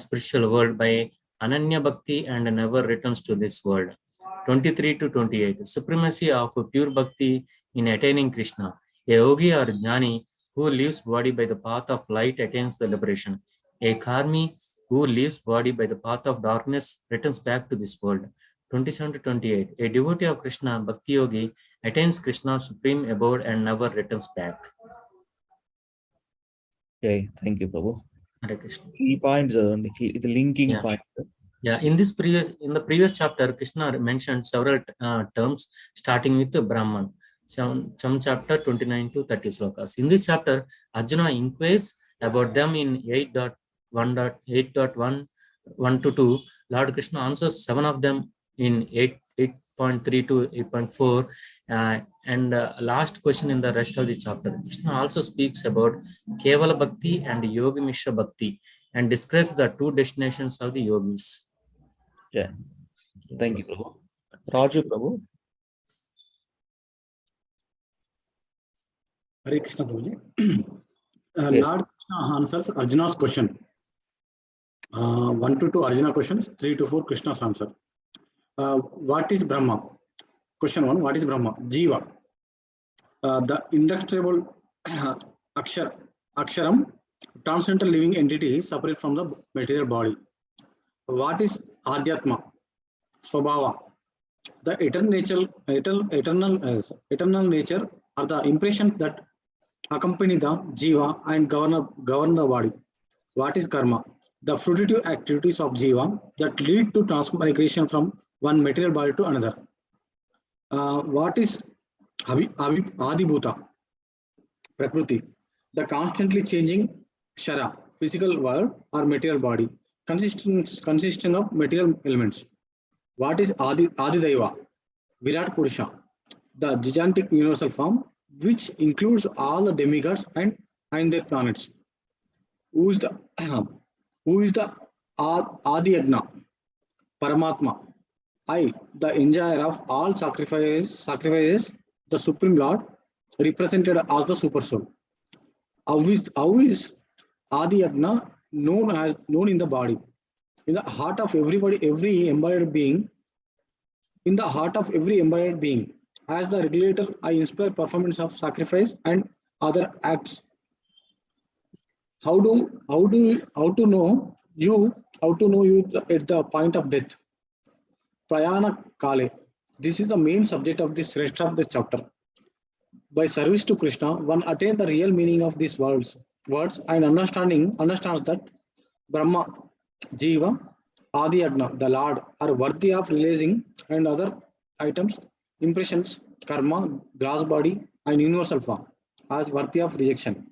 spiritual world by Ananya Bhakti and never returns to this world. 23 to 28, supremacy of pure Bhakti in attaining Krishna. A yogi or jnani who leaves body by the path of light attains the liberation. A karmi who leaves body by the path of darkness returns back to this world. 27 to 28, a devotee of Krishna, Bhakti Yogi, attains Krishna's supreme abode and never returns back. Okay, thank you, Prabhu. Hare Krishna. ఈ point చదవండి, ఇది linking point. Yeah, in the previous chapter, Krishna mentioned several terms starting with Brahman. Some chapter 29 to 30 slokas. In this chapter, Arjuna inquires about them in 8.1 to 2. Lord Krishna answers 7 of them in 8.3 to 8.4. And last question in the rest of the chapter. Krishna also speaks about Kevala Bhakti and Yogi Mishra Bhakti and describes the 2 destinations of the yogis. Yeah. Thank you, Prabhu. Raju, Prabhu. Hare Krishna, Prabhuji. Lord Krishna answers Arjuna's question. 1 to 2 Arjuna questions, 3 to 4 Krishna's answer. What is Brahma? Question 1, what is Brahma? Jiva, the indestructible Aksharam, transcendental living entity separate from the material body. What is Adhyatma? Swabhava, the eternal nature or the impressions that accompany the Jiva and govern the body. What is Karma? The fruitive activities of Jiva that lead to transmigration from one material body to another. What is Adibhuta? Prakriti, the constantly changing Shara, physical world or material body, consisting of material elements. What is Adideva? Virat Purusha, the gigantic universal form which includes all the demigods and their planets. Who is the Adi Yajna? Paramatma, I, the enjoyer of all sacrifices, the Supreme Lord, represented as the Super Soul. How is Adi Yajna known in the body? In the heart of every embodied being. In the heart of every embodied being, as the regulator, I inspire performance of sacrifice and other acts. How to know you at the point of death? Prayana Kale. This is the main subject of this rest of the chapter. By service to Krishna, one attains the real meaning of these words and understands that Brahma, Jiva, Adi Yajna, the Lord, are worthy of realizing, and other items, impressions, karma, gross body, and universal form as worthy of rejection.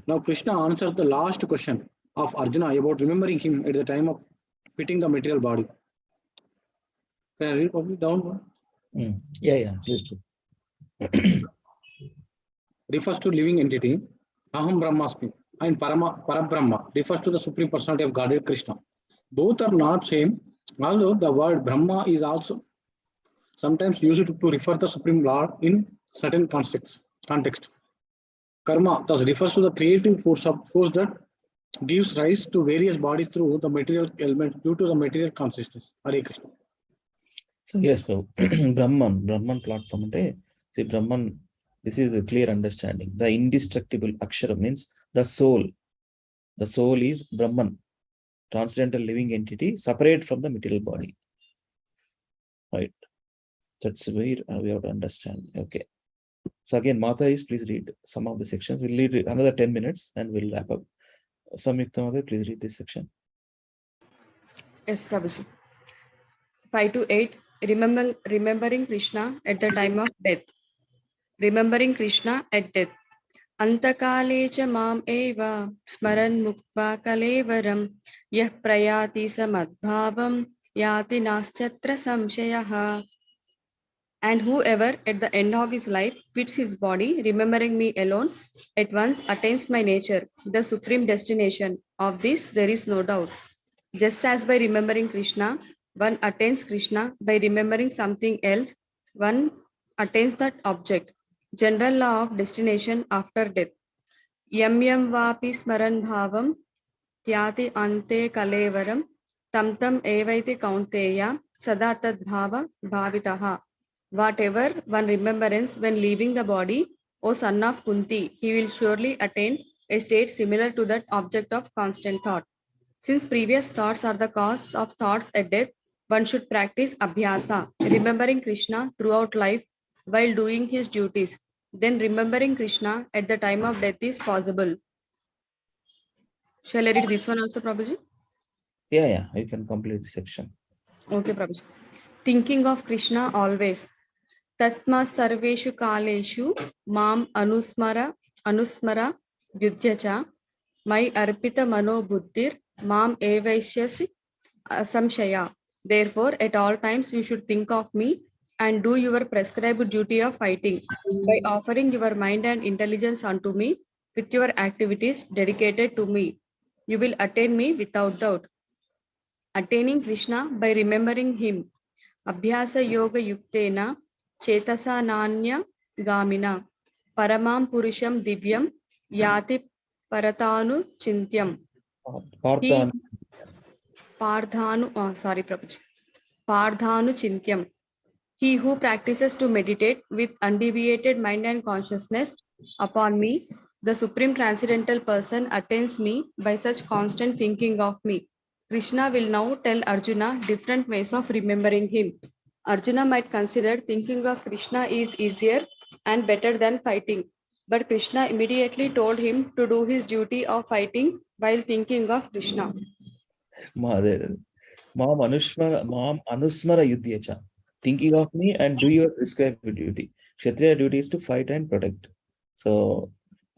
Now Krishna answers the last question of Arjuna about remembering him at the time of fitting the material body. Can I read probably down? Yeah, please do. Refers to living entity, Aham Brahmasmi, and Parabrahma refers to the Supreme Personality of Godhead Krishna. Both are not same, although the word Brahma is also sometimes used to refer the Supreme Lord in certain context. Karma thus refers to the creative force that gives rise to various bodies through the material element due to the material consciousness. Hare Krishna. So yes, Brahman platform ante, see Brahman, this is a clear understanding. The indestructible Akshara means the soul. The soul is Brahman, transcendental living entity, separate from the material body. Right. That's where we have to understand. Okay. So again, Mata is, please read some of the sections. We'll read another 10 minutes and we'll wrap up. Samyukta Mata, please read this section. Yes, Prabhuji. 5 to 8. Remembering Krishna at the time of death. Remembering Krishna at death. Antakale cha mam eva smaran mukva kalevaram yah prayati samadbhavam yati naschatra samshayaha. And whoever at the end of his life quits his body, remembering me alone, at once attains my nature, the supreme destination. Of this there is no doubt. Just as by remembering Krishna, one attains Krishna, by remembering something else, one attains that object. General law of destination after death. Yam yam vapi smaran bhavam tyati ante kalevaram tam tam evaiti kaunteya sada tad bhava bhavitaha. Whatever one remembrance when leaving the body, O son of Kunti, he will surely attain a state similar to that object of constant thought. Since previous thoughts are the cause of thoughts at death, one should practice abhyasa, remembering Krishna throughout life while doing his duties. Then remembering Krishna at the time of death is possible. Shall I read this one also, Prabhuji? Yeah, you can complete the section. Okay, Prabhuji. Thinking of Krishna always. Tasma sarveshu kaleshu mam anusmara yudhyacha mai arpita mano buddhir mam evaishyasi asamshaya. Therefore, at all times you should think of me and do your prescribed duty of fighting by offering your mind and intelligence unto me with your activities dedicated to me. You will attain me without doubt. Attaining Krishna by remembering him. Abhyasa yoga yuktena chetasa nanya gamina paramam purusham divyam yati paratanu chintyam. He Prabhuji. Pardhanu chintyam. He who practices to meditate with undeviated mind and consciousness upon me, the Supreme Transcendental Person attains me by such constant thinking of me. Krishna will now tell Arjuna different ways of remembering him. Arjuna might consider thinking of Krishna is easier and better than fighting. But Krishna immediately told him to do his duty of fighting while thinking of Krishna. Mam anusmara yudhyacha. Thinking of me and do your prescribed duty. Kshatriya duty is to fight and protect. So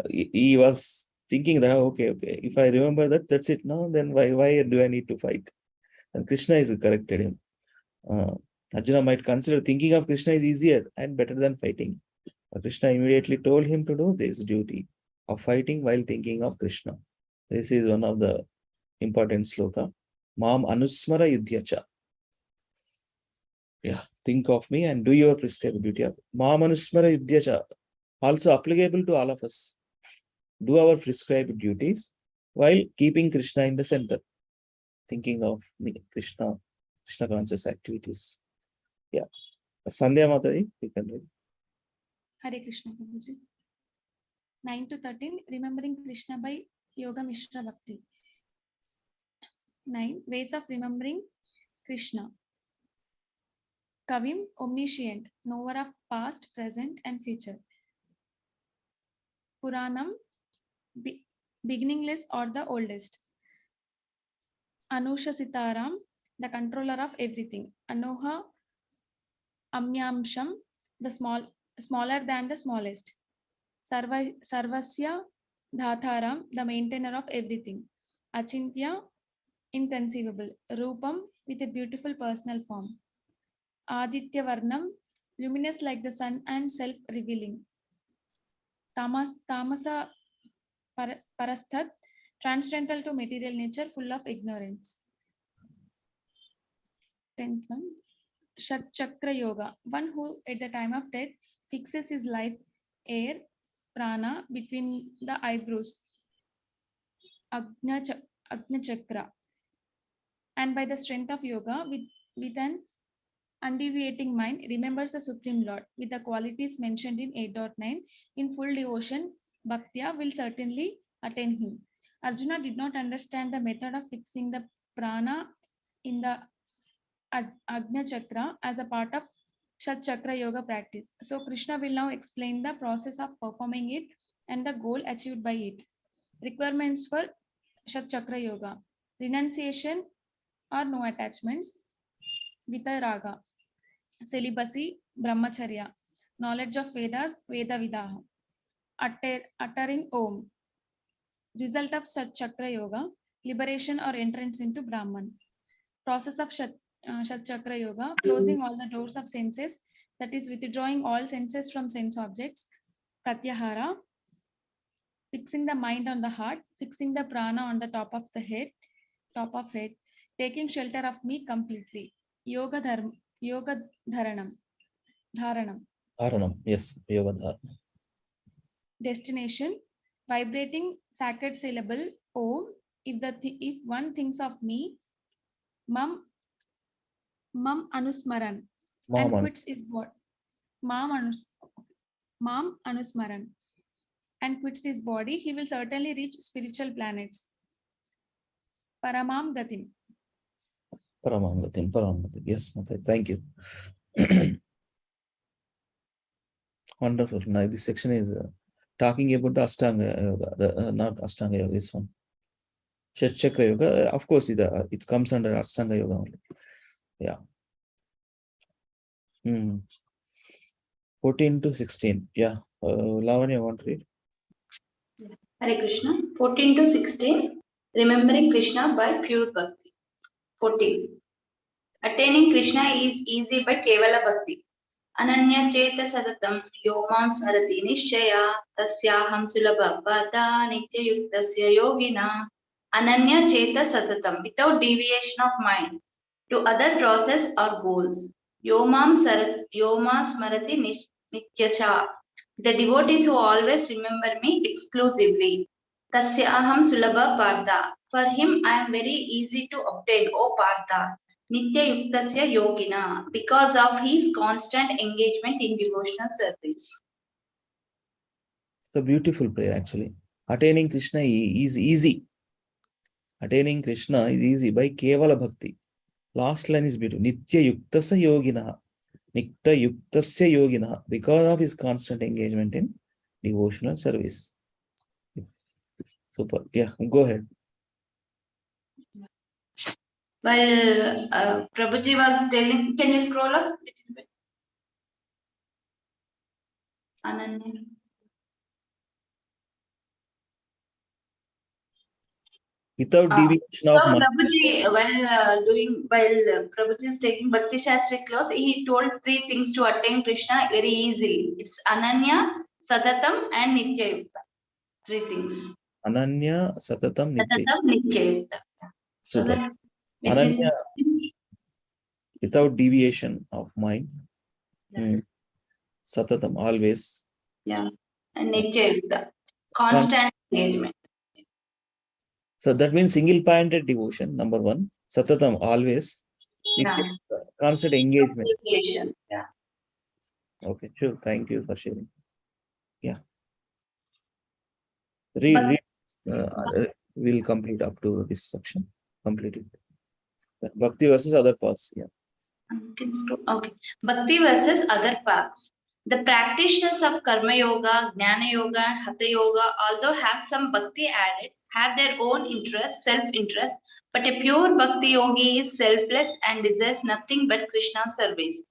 he was thinking that, okay, if I remember that, that's it now, then why do I need to fight? And Krishna is corrected him. Arjuna might consider thinking of Krishna is easier and better than fighting. Krishna immediately told him to do this duty of fighting while thinking of Krishna. This is one of the important sloka. Mam anusmara yudhyacha. Yeah, think of me and do your prescribed duty. Mam anusmara yudhyacha. Also applicable to all of us. Do our prescribed duties while keeping Krishna in the center. Thinking of me, Krishna conscious activities. Yeah. Sandhya Mataji, you can read. Hare Krishna Prabhuji. 9 to 13, remembering Krishna by Yoga Mishra Bhakti. 9. Ways of remembering Krishna. Kavim, omniscient, knower of past, present, and future. Puranam, beginningless or the oldest. Anusha Sitaram, the controller of everything. Anoha Amyamsham, the smaller than the smallest. Sarvasya Dhatharam, the maintainer of everything. Achintya, inconceivable. Rupam, with a beautiful personal form. Aditya Varnam, luminous like the sun and self-revealing. Tamasa Parasthat, transcendental to material nature, full of ignorance. 10th one, Shat Chakra Yoga, one who at the time of death fixes his life, air, prana between the eyebrows, Agnya Chakra, and by the strength of yoga, with an undeviating mind, remembers the Supreme Lord with the qualities mentioned in 8.9. In full devotion, Bhaktya will certainly attain him. Arjuna did not understand the method of fixing the prana in the Agnya Chakra as a part of Shat Chakra Yoga practice. So Krishna will now explain the process of performing it and the goal achieved by it. Requirements for Shat Chakra Yoga: renunciation or no attachments, Vitaraga, celibacy, brahmacharya, knowledge of Vedas, Veda Vidaha, uttering Om. Result of Shat Chakra Yoga: liberation or entrance into Brahman. Process of Shat Chakra Yoga: closing all the doors of senses, that is, withdrawing all senses from sense objects, Pratyahara, fixing the mind on the heart, fixing the prana on the top of head, taking shelter of me completely. Yoga Dharanam. Dharanam, yes, yoga dharana. Destination: vibrating sacred syllable Om. If one thinks of me, Mam Anusmaran, and Maman, quits his body, Mam Anusmaran, and quits his body, he will certainly reach spiritual planets. Paramam Gatim. Paramagatim. Yes, Mata. Thank you. Wonderful. Now, this section is talking about the Ashtanga Yoga, not Ashtanga Yoga, this one. Shat Chakra Yoga, of course, it comes under Ashtanga Yoga only. Yeah. 14 to 16. Yeah. Lavanya, want to read? Hare Krishna. 14 to 16. Remembering Krishna by pure bhakti. 14. Attaining Krishna is easy by Kevala Bhakti. Ananya Cheta Sadatam Yomam Smarati Nishaya Tasyaham Sulabha Pada Nitya Yuktasya Yogina. Ananya Cheta Sadatam, without deviation of mind to other process or goals. Yoma Smarati Nityasha, the devotees who always remember me exclusively. Tasya Aham Sulabha Partha, for him I am very easy to obtain, O Partha. Nitya Yuktasya Yogina, because of his constant engagement in devotional service. It's a beautiful prayer, actually. Attaining Krishna is easy. Attaining Krishna is easy by Kevala Bhakti. Last line is beautiful. Nitya Yuktasya Yogina. Nitya Yuktasya Yogina. Because of his constant engagement in devotional service. Super. Yeah, go ahead. While Prabhuji was telling, can you scroll up a little bit? Ananya. Without deviation of mind. Prabhuji, while Prabhuji is taking Bhakti Shastri class, he told 3 things to attain Krishna very easily. It's Ananya, Sadatam, and Nitya Yukta. 3 things. Ananya, Satatam, Nitya. Sadatam, Nitya Yukta. So Super. that with Ananya, this, without deviation of mind. yeah. Satatam, always. Yeah. And Nitya Yukta. Constant engagement. So that means single-pointed devotion, number 1. Satatam, always. Yeah. Constant engagement. Engagement. Yeah. Okay, sure. Thank you for sharing. Yeah. Read. We'll complete up to this section. Complete it. Bhakti versus other paths. Yeah. Okay. Bhakti versus other paths. The practitioners of Karma Yoga, Jnana Yoga, and Hatha Yoga, although have some Bhakti added, have their own interest, self-interest, but a pure Bhakti yogi is selfless and desires nothing but Krishna's service.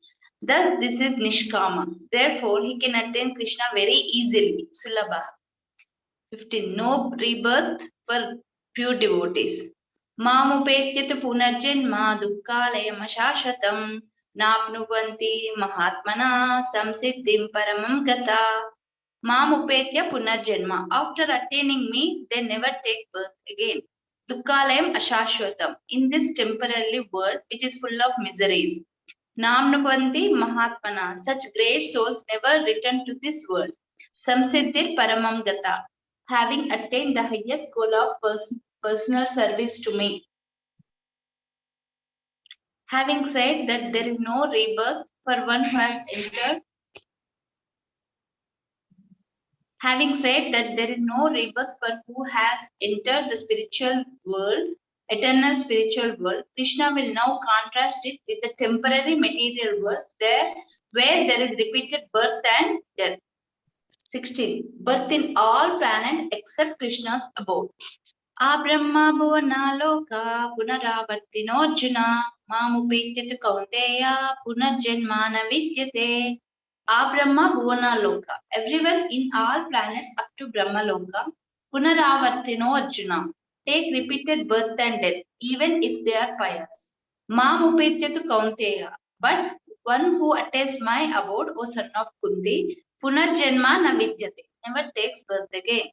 Thus, this is Nishkama. Therefore, he can attain Krishna very easily. Sulabha. 15. No rebirth for pure devotees. मामुपेत्य तु पुनर्जन्म दुःखालयम् अशाश्वतम् नाप्नुवन्ति महात्मना संसिद्धिं परमं गता. Mamupetya punarjanma. After attaining me, they never take birth again. Dukkalayam ashashwatam. In this temporary world, which is full of miseries. Namnupanti mahatmana. Such great souls never return to this world. Samsiddhir paramam gata. Having attained the highest goal of personal service to me. Having said that there is no rebirth for one who has entered. Having said that there is no rebirth for who has entered the spiritual world, eternal spiritual world, Krishna will now contrast it with the temporary material world where there is repeated birth and death. 16. Birth in all planets except Krishna's abode. Abrahma bhuvana loka punaravartino arjuna mamupetyatu kaunteya punarjanmana vidyate. Brahma Bhuvana Loka. Everyone in all planets up to Brahma Loka. Punaravartino Arjuna. Take repeated birth and death, even if they are pious. Mam Upetyatu Kaunteya. But one who attains my abode, O son of Kunti, Punarjanma na vidyate. Never takes birth again.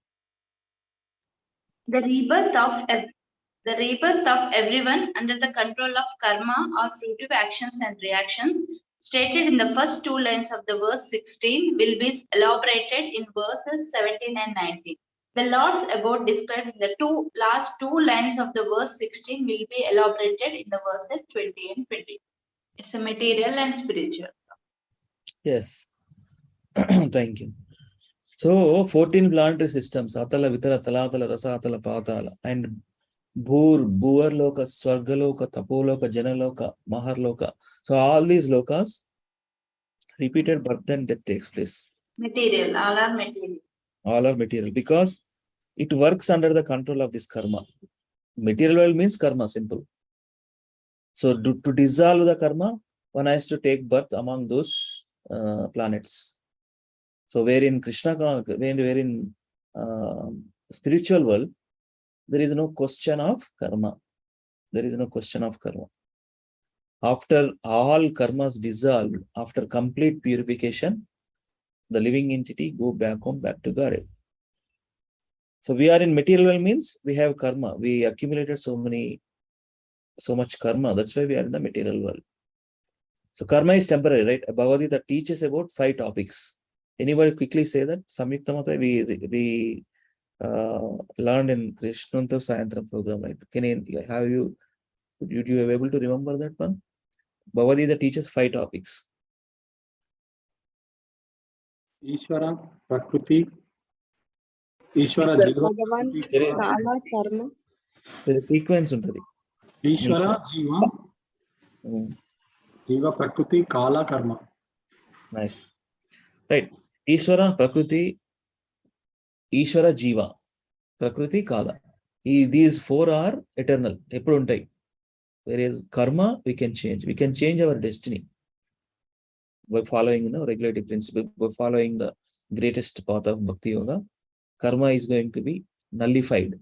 The rebirth of everyone under the control of karma or fruitive actions and reactions stated in the first two lines of the verse 16 will be elaborated in verses 17 and 19. The Lord's abode described in the last two lines of the verse 16 will be elaborated in the verses 20 and 20. It's a material and spiritual. Yes. Thank you. So 14 planetary systems, Atala, Vitala, Talatala, Rasatala, Patala, and Bhuvarloka, Swargaloka, Tapoloka, Janaloka, Maharloka. So all these lokas, repeated birth and death takes place. Material, all are material. All are material because it works under the control of this karma. Material world means karma, simple. So to dissolve the karma, one has to take birth among those planets. So wherein Krishna, wherein spiritual world, there is no question of karma. There is no question of karma. After all karmas dissolve, after complete purification, the living entity go back home, back to God. So we are in material world means we have karma. We accumulated so much karma. That's why we are in the material world. So karma is temporary, right? Bhagavad Gita teaches about 5 topics. Anybody quickly say that? Samyukta Mata, we learned in Krishnanta Sayantram program, right? Did you be able to remember that one? Bhagavad Gita teaches 5 topics. Ishvara, Prakriti, Ishvara, Jiva, Bhagavan, Kala, Karma. There is sequence untadi. Ishvara, Jiva, Jiva, Prakriti, Kala, Karma. Nice. Right. Ishvara, Prakriti, Ishvara, Jiva, Prakriti, Kala. These 4 are eternal. Eppudu untai. Whereas karma, we can change. We can change our destiny by following regulative principle, by following the greatest path of Bhakti Yoga. Karma is going to be nullified.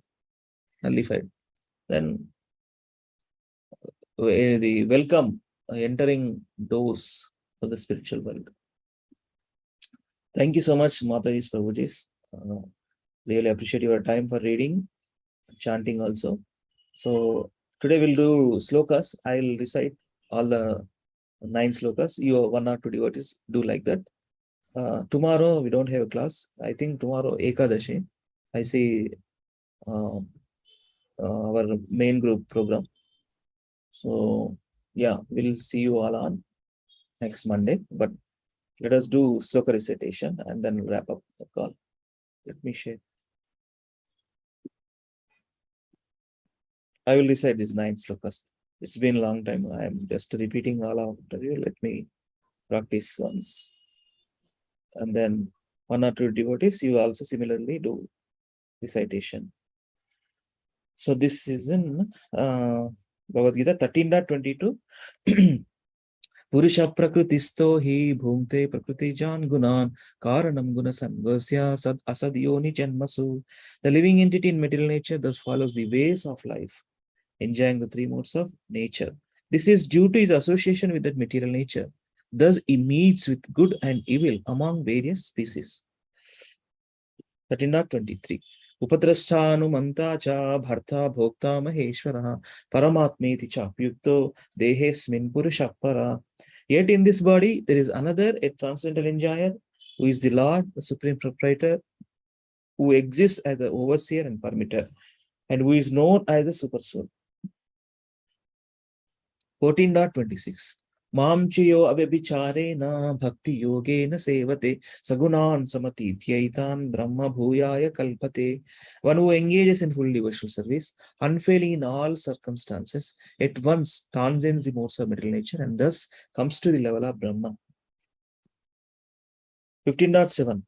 Then the welcome entering doors of the spiritual world. Thank you so much, Matadis, Prabhujis. Really appreciate your time for reading, chanting also. So today we'll do slokas. I'll recite all the 9 slokas. You 1 or 2 devotees do like that. Tomorrow we don't have a class. I think tomorrow Ekadashi. I see our main group program. So yeah, we'll see you all on next Monday. But let us do sloka recitation and then wrap up the call. Let me share. I will recite these 9 slokas. It's been a long time. I am just repeating all after you. Let me practice once. And then 1 or 2 devotees, you also similarly do recitation. So this is in Bhagavad Gita 13.22. Purusha prakritisto hi bhumte prakriti jan gunan karanam guna sangasya sad asad yoni janmasu. The living entity in material nature thus follows the ways of life. enjoying the three modes of nature. This is due to his association with that material nature. Thus, he meets with good and evil among various species. 13.23. Upadrasthānumantā ca bharta bhokta maheshwarah paramatmeti chapyukto dehesmin purushapara. Yet in this body, there is another, a transcendental enjoyer, who is the Lord, the supreme proprietor, who exists as the overseer and permitter, and who is known as the supersoul. 14.26. Mamchayo abhyabhicharena bhakti yogena sevate sagunan samatithyaitan brahma bhuyaya kalpate. One who engages in full devotional service, unfailing in all circumstances, at once transcends the modes of material nature and thus comes to the level of Brahman. 15.7.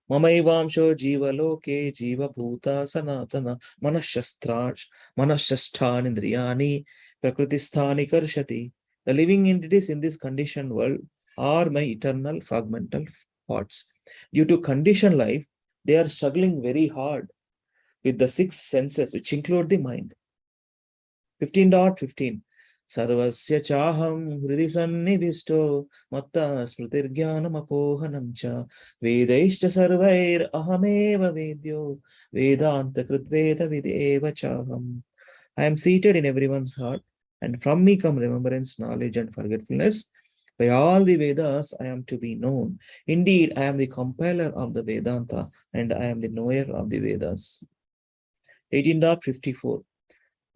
Mamaivamsho jivaloke jiva bhuta sanatana manashasthānindriyani prakritisthāni karshati. The living entities in this conditioned world are my eternal fragmental parts. Due to conditioned life, they are struggling very hard with the six senses, which include the mind. 15.15. Sarvasya chaham hridi sannibhisto matta smritirgyanam apohanam cha vedaishcha sarvair ahameva vedyo vedanta kritveda videva chaham. I am seated in everyone's heart, and from me come remembrance, knowledge, and forgetfulness. By all the Vedas, I am to be known. Indeed, I am the compiler of the Vedanta, and I am the knower of the Vedas. 18.54.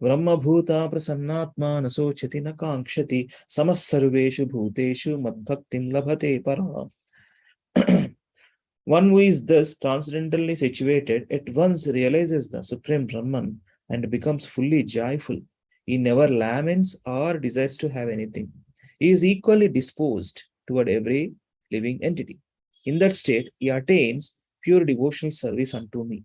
Brahma bhuta prasannatma nasochati na kankshati samasarveshu bhuteshu madbhaktim labhate para. One who is thus transcendentally situated at once realizes the Supreme Brahman and becomes fully joyful. He never laments or desires to have anything. He is equally disposed toward every living entity. In that state, he attains pure devotional service unto me.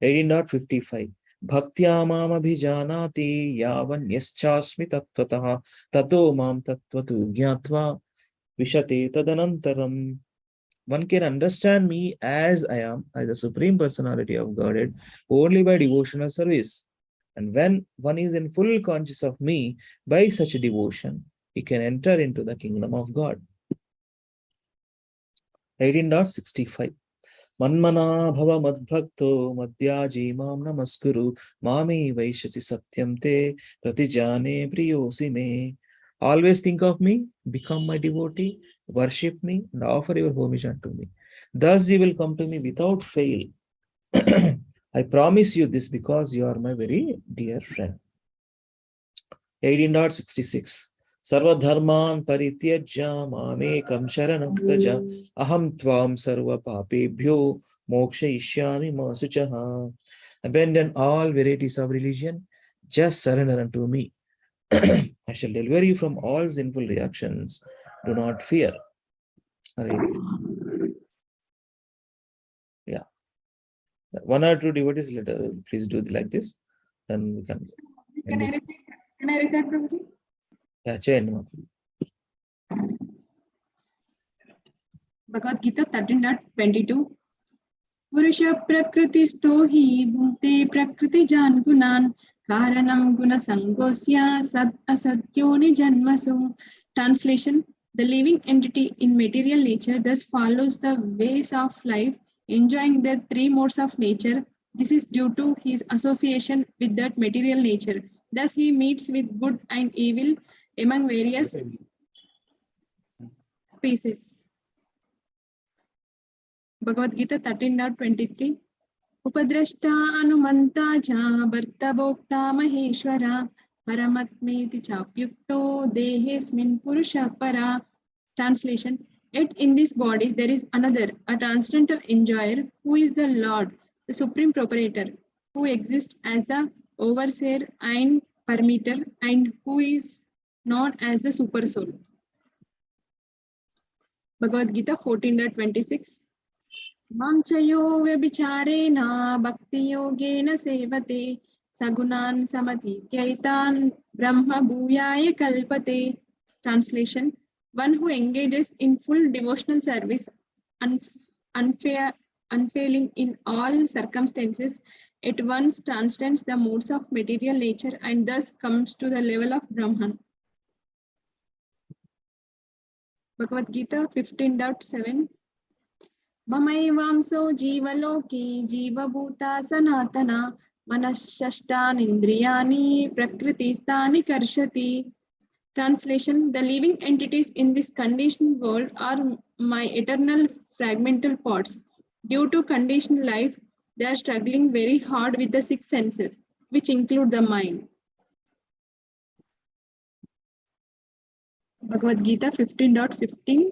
18.55. Bhaktya mam abhijanati yavan yaschasmi tattvataha tato mam tattvatu jnatva vishate tadanantaram. One can understand me as I am, as the Supreme Personality of Godhead, only by devotional service. And when one is in full conscious of me by such a devotion, he can enter into the kingdom of God. 18.65. Manmana bhava madbhakto madhyaji mam namaskuru mami vaishasi satyam te pratijane priyosi me. Always think of me, become my devotee, worship me, and offer your homage unto me. Thus you will come to me without fail. I promise you this because you are my very dear friend. 18.66. Sarva dharman parityajya mamekam sharanam vraja aham tvam sarva papebhyo mokshayishyami ma suchaha. Abandon all varieties of religion, just surrender unto me. I shall deliver you from all sinful reactions. Do not fear. Yeah. One or two devotees, please do like this. Then we can. Can I recite, Prabhuji? Yeah, change. Bhagavad Gita 13.22. Purusha prakritisto hi bhute prakriti jan gunan karanam guna sangosya sad asadyoni janmasu. Translation: the living entity in material nature thus follows the ways of life, enjoying the three modes of nature. This is due to his association with that material nature. Thus he meets with good and evil among various species. Bhagavad Gita 13.23. Upadrashta anumanta cha bharta bhokta maheshwara paramatmeti chapyukto dehesmin purusha para. Translation: yet in this body there is another, a transcendental enjoyer, who is the Lord, the supreme proprietor, who exists as the overseer and permitter, and who is known as the super soul. Bhagavad Gita 14.26. Mamchayo vyabhicharena bhakti yogena sevate sagunan samati kyaitan brahma bhuyaya kalpate. Translation: one who engages in full devotional service, unfailing in all circumstances, at once transcends the moods of material nature and thus comes to the level of Brahman. Bhagavad Gita 15.7. Mamaivaamso jivaloki jivabhuta sanatana manashashtan indriyani prakristani karshati. Translation: the living entities in this conditioned world are my eternal fragmental parts. Due to conditioned life, they are struggling very hard with the six senses, which include the mind. Bhagavad Gita 15.15.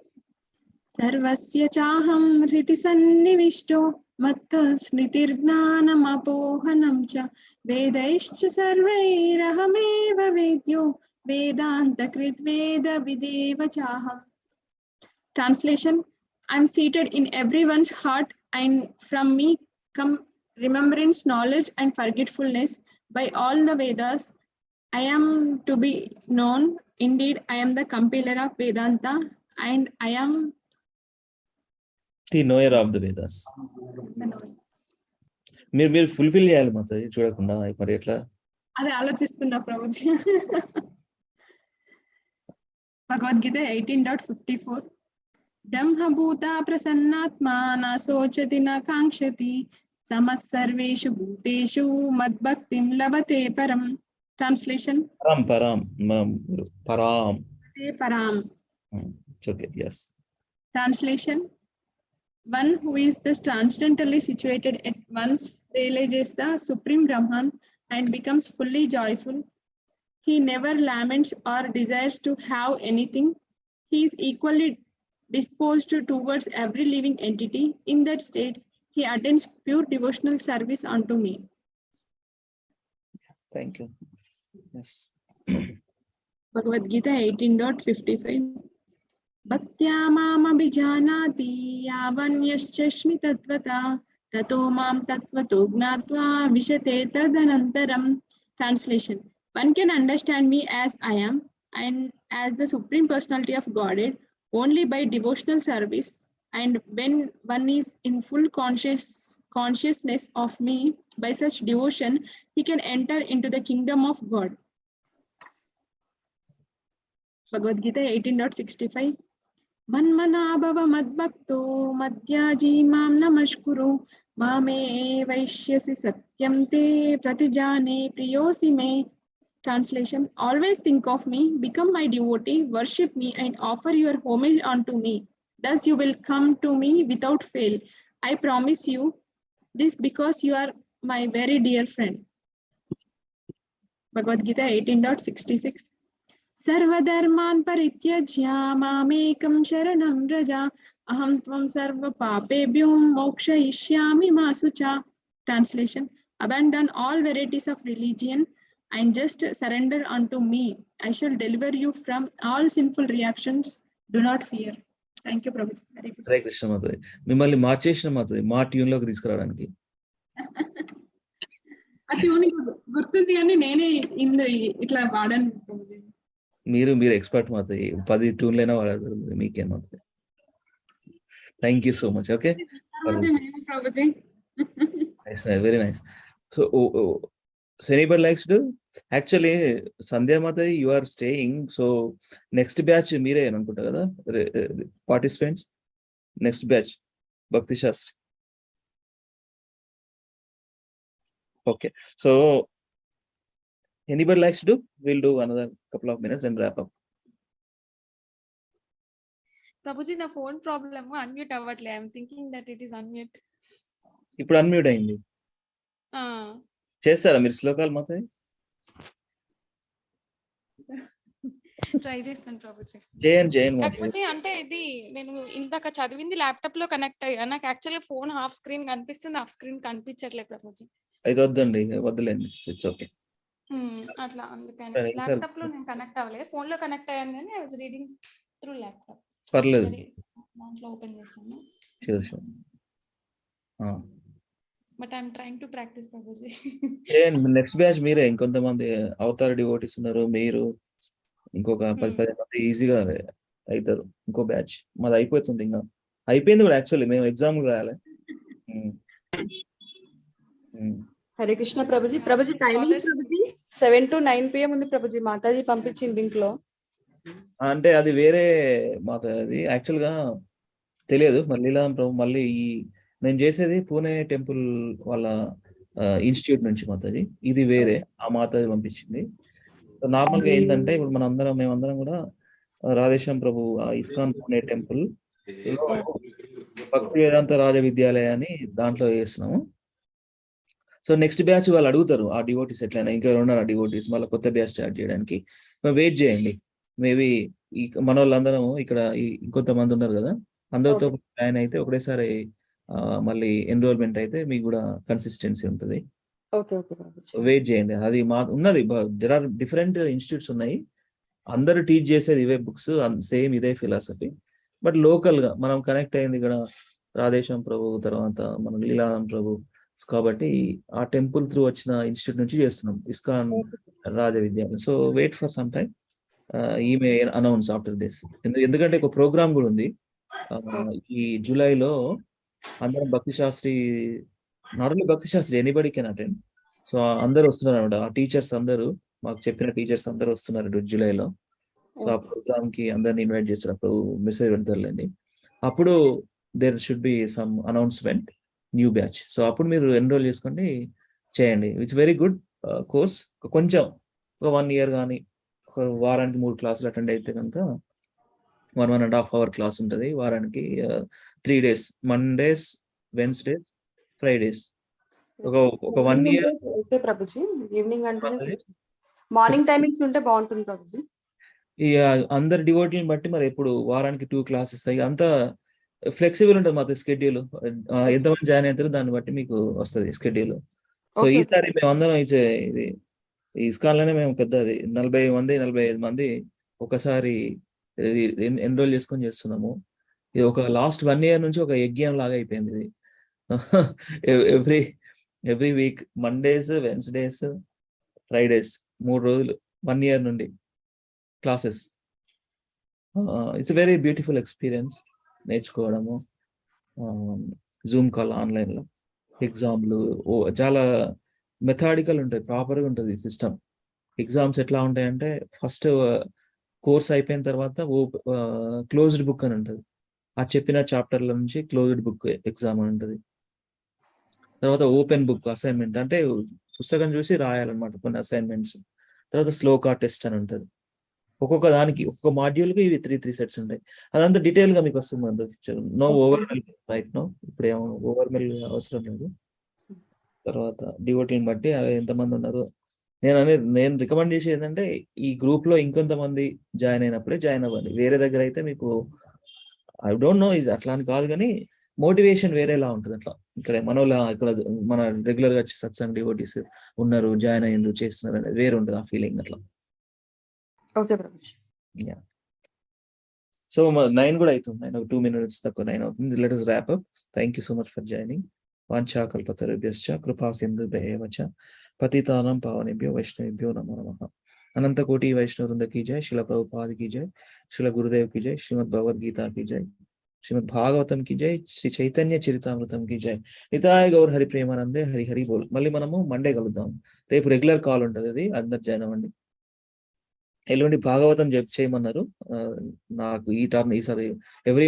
Sarvasya chaham hriti sannivishto matta smritirgnanam apohanam cha vedaischa sarvairahameva vedyo Vedanta Krit Veda Videva Chaham. Translation: I am seated in everyone's heart, and from me come remembrance, knowledge, and forgetfulness. By all the Vedas, I am to be known. Indeed, I am the compiler of Vedanta, and I am the knower of the Vedas. the knower. మీరు fulfil చేయాలి మాతాజీ, చూడకుండా మరి ఎట్లా? అదే ఆలోచిస్తున్నా Prabhuji. Bhagavad Gita 18.54. Brahma Bhuta Prasannatma na sochati na kankshati samas sarveshu bhuteshu madbhaktim labate param. Translation: Param. Param. It's okay, yes. Translation: one who is thus transcendentally situated at once realizes the Supreme Brahman and becomes fully joyful. He never laments or desires to have anything. He is equally disposed towards every living entity. In that state, he attends pure devotional service unto me. Thank you. Yes. Bhagavad Gita 18.55. Bhaktya mam abhijanati yavanyaschashmi tatvata tato mam tatvato gnatva vishate tadanantaram. Translation: one can understand me as I am and as the Supreme Personality of Godhead only by devotional service, and when one is in full consciousness of me by such devotion, he can enter into the kingdom of God. Bhagavad Gita 18.65. Manmana bhava madbhakto madhyaji mam namashkuru mame vaishyasi satyam te pratijane priyosi me. Translation: always think of me, become my devotee, worship me, and offer your homage unto me. Thus you will come to me without fail. I promise you this because you are my very dear friend. Bhagavad Gita 18.66. Sarvadharman parityajya mamekam sharanam vraja aham tvam sarva papebhyo mokshayishyami ma sucha. Translation: abandon all varieties of religion and just surrender unto me. I shall deliver you from all sinful reactions. Do not fear. Thank you, Prabhu. Very good. Hare Krishna Mataji, మిమ్మల్ని మార్చేసిన మాతాజీ, మా tune లోకి తీసుకురావడానికి. ఆ tune గుర్తుంది కానీ నేనే ఇట్లా వాడాను. మీరు ఎక్స్పర్ట్ మాతాజీ, 10 ట్యూన్లైనా వాడతారు, మీకేం Mataji. Thank you so much. Okay, very nice. So anybody likes to do? Actually, Sandhya Mataji, you are staying. So next batch మీరే అనుకుంటా కదా participants. Next batch Bhakti Shastri. Okay. So anybody likes to do? We'll do another couple of minutes and wrap up. Prabhuji, na phone problem unmute అవ్వట్లే. I'm thinking that it is unmute. ఇప్పుడు unmute అయింది. చేస్తారా మీరు శ్లోకాలు Mataji? Try చేస్తాను ప్రభుజీ. చేయండి. కాకపోతే అంటే ఇది నేను ఇందాక చదివింది ల్యాప్టాప్ లో కనెక్ట్ అయ్యా. నాకు యాక్చువల్లీ ఫోన్ హాఫ్ స్క్రీన్ కనిపిస్తుంది, హాఫ్ స్క్రీన్ కనిపించట్లేదు ప్రభుజీ. అయితే వద్దండి, వద్దులేండి, ఇట్స్ ఓకే. అట్లా అందుకని ల్యాప్టాప్ లో నేను కనెక్ట్ అవ్వలేదు, ఫోన్ లో కనెక్ట్ అయ్యాను కానీ I was reading through laptop. పర్లేదు, దాంట్లో ఓపెన్ చేశాను. But I'm trying to practice Prabhuji. Next batch మీరే, ఇంకొంతమంది అవతార డివోటీస్ ఉన్నారు, మీరు ఇంకొక 10 మంది ఈజీగా అవుతారు. ఇంకో బ్యాచ్ మాది అయిపోతుంది, ఇంకా అయిపోయింది కూడా. యాక్చువల్లీ మేము ఎగ్జామ్ రాయాలి. Hare Krishna Prabhuji. Prabhuji timing Prabhuji 7 to 9 PM ఉంది ప్రభుజీ. మాతాజీ పంపించింది దీంట్లో. అంటే అది వేరే మాత, అది యాక్చువల్ గా తెలియదు. మళ్ళీ ప్రభు మళ్ళీ నేను చేసేది పూణే టెంపుల్ వాళ్ళ ఇన్స్టిట్యూట్ నుంచి మాతాజీ. ఇది వేరే, ఆ మాతాజీ పంపించింది. నార్మల్ గా ఏంటంటే ఇప్పుడు మేమందరం కూడా రాధేశ్యాం ప్రభు ఇస్కాన్ పూణే టెంపుల్ భక్తి వేదాంత రాజ విద్యాలయ అని దాంట్లో చేస్తున్నాము. సో నెక్స్ట్ బ్యాచ్ వాళ్ళు అడుగుతారు ఆ డివోటీస్ ఎట్లయినా, ఇంకా ఉన్నారు ఆ డివోటీస్, మళ్ళీ కొత్త బ్యాచ్ స్టార్ట్ చేయడానికి. వెయిట్ చేయండి. మేబీ మన వాళ్ళందరం ఇక్కడ ఇంకొంతమంది ఉన్నారు కదా, అందరితో జాయిన్ అయితే ఒకటేసారి మళ్ళీ ఎన్రోల్మెంట్ అయితే మీకు కూడా కన్సిస్టెన్సీ ఉంటుంది. వెయిట్ చేయండి. అది ఉన్నది. దెర్ ఆర్ డిఫరెంట్ ఇన్స్టిట్యూట్స్ ఉన్నాయి. అందరూ టీచ్ చేసేది ఇవే బుక్స్, సేమ్ ఇదే ఫిలాసఫీ. బట్ లోకల్ గా మనం కనెక్ట్ అయింది ఇక్కడ రాధేశ్యాం ప్రభు, తర్వాత మన లీలారాం ప్రభు, కాబట్టి ఆ టెంపుల్ త్రూ వచ్చిన ఇన్స్టిట్యూట్ నుంచి చేస్తున్నాం ISKCON Raja Vidyalayam. So wait for some time, ఈ మే అనౌన్స్ ఆఫ్టర్ దిస్. ఎందుకంటే ఒక ప్రోగ్రామ్ కూడా ఉంది ఈ జూలైలో. అందరం భక్తి Sastry, not only Bhakti Shastri, anybody can attend. So అందరు వస్తున్నారు అనమాట. ఆ టీచర్స్ అందరూ, మాకు చెప్పిన టీచర్స్ అందరూ వస్తున్నారు జూలైలో. సో ఆ ప్రోగ్రామ్ కి అందరిని ఇన్వైట్ చేస్తారు. అప్పుడు మెసేజ్ పెడతారులేండి. అప్పుడు there should be some announcement, new batch. So అప్పుడు మీరు ఎన్రోల్ చేసుకోండి, చేయండి. It's very good course. కొంచెం ఒక 1 year కానీ ఒక వారానికి 3 క్లాసులు అటెండ్ అయితే కనుక 1.5 hour క్లాస్ ఉంటుంది వారానికి. 3 days, మండేస్, వెన్స్డేస్, ఫ్రైడేస్. ఒక 1 year ప్రభుజీ. ఈవినింగ్ అంటే మార్నింగ్ టైమింగ్స్ ఉంటే బాగుంటుంది ప్రభుజీ. ఇక అందరి డివోటీని బట్టి మరి ఎప్పుడు వారానికి 2 classes అంతా ఫ్లెక్సిబుల్ ఉంటుంది మాకు స్కెడ్యూల్. ఎంతమంది జాయిన్ అవుతారో దాన్ని బట్టి మీకు వస్తుంది స్కెడ్యూల్. సో ఈసారి మేము అందరం ఇది ఇస్కాన్లోనే మేము పెద్దది 40 మంది 45 మంది ఒకసారి ఎన్రోల్ చేసుకొని చేస్తున్నాము. ఇది ఒక లాస్ట్ 1 year నుంచి ఒక యజ్ఞం లాగా అయిపోయింది ఇది. Every week Mondays, Wednesdays, Fridays 3 రోజులు 1 year నుండి classes. It's very beautiful experience. నేర్చుకోవడము, జూమ్ కాల్, ఆన్లైన్లో ఎగ్జామ్లు చాలా మెథాడికల్ ఉంటాయి, ప్రాపర్గా ఉంటుంది సిస్టమ్. ఎగ్జామ్స్ ఎట్లా ఉంటాయంటే ఫస్ట్ కోర్స్ అయిపోయిన తర్వాత క్లోజ్డ్ బుక్ అని ఉంటుంది. ఆ చెప్పిన చాప్టర్ల నుంచి క్లోజ్డ్ బుక్ ఎగ్జామ్ అని ఉంటుంది. తర్వాత ఓపెన్ బుక్ అసైన్మెంట్, అంటే పుస్తకం చూసి రాయాలన్నమాట కొన్ని అసైన్మెంట్స్. తర్వాత స్లోకా టెస్ట్ అని ఉంటుంది. ఒక్కొక్క దానికి ఒక్కొక్క మాడ్యూల్కి ఇవి 3 sets ఉంటాయి. అదంతా డీటెయిల్ గా మీకు వస్తుంది. నో ఓవర్మెల్ రైట్ నో, ఇప్పుడు ఏమో ఓవర్మెల్ అవసరం లేదు. తర్వాత డివోటీని బట్టి ఎంతమంది ఉన్నారు. నేను రికమెండ్ చేసేది ఏంటంటే ఈ గ్రూప్ లో ఇంకొంతమంది జాయిన్ అయినప్పుడే జాయిన్ అవ్వండి. వేరే దగ్గర అయితే మీకు ఐ డోంట్ నో అట్లా అని కాదు, కానీ మోటివేషన్ వేరేలా ఉంటుంది. అట్లా ఇక్కడ ఇక్కడ మన రెగ్యులర్ గా వచ్చి సత్సంగ్ డివోటీస్ ఉన్నారు, జాయిన్ అయ్యిండ్రు, చేస్తున్నారు అనేది వేరే ఉంటుంది ఆ ఫీలింగ్ అట్లా. ఓకే ప్రభుజీ. సో 9 కూడా అవుతుంది. 9 2 minutes తక్కువ 9 అవుతుంది. Let us wrap up. Thank you so much for joining. వాంఛా కల్పతరుభ్యశ్చ కృపా సింధుభ్యవ చ పతితానాం పావనేభ్యో వైష్ణవేభ్యో నమో నమః. అనంత కోటి వైష్ణవ వృంద की जय, शिला प्रभुपाद की जय, शिला गुरुदेव की जय, श्रीमद् भगवद गीता की जय, श्रीमद् भागवतम की जय, श्री చైతన్య చరితామృతం की जय. నితాయ గౌర్ హరి ప్రేమానందే హరి హరి బోల్. మళ్ళీ మనము మండే కలుద్దాం. రేపు రెగ్యులర్ కాల్ ఉంటుంది, అది అందరు జాయిన్ అవ్వండి. ఎల్లుండి భాగవతం చేయమన్నారు నాకు. ఈ టర్న్ ఈసారి ఎవ్రీ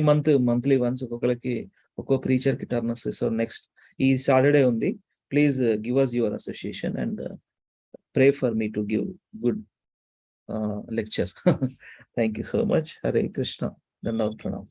మంత్లీ వన్స్ ఒక్కొక్కరికి ఒక్కో ప్రీచర్ కి టర్న్ వస్తుంది. సో నెక్స్ట్ ఈ సాటర్డే ఉంది. Please give us your association and pray for me to give good lecture. Thank you so much. Hare Krishna. దండవత్ ప్రణామ్.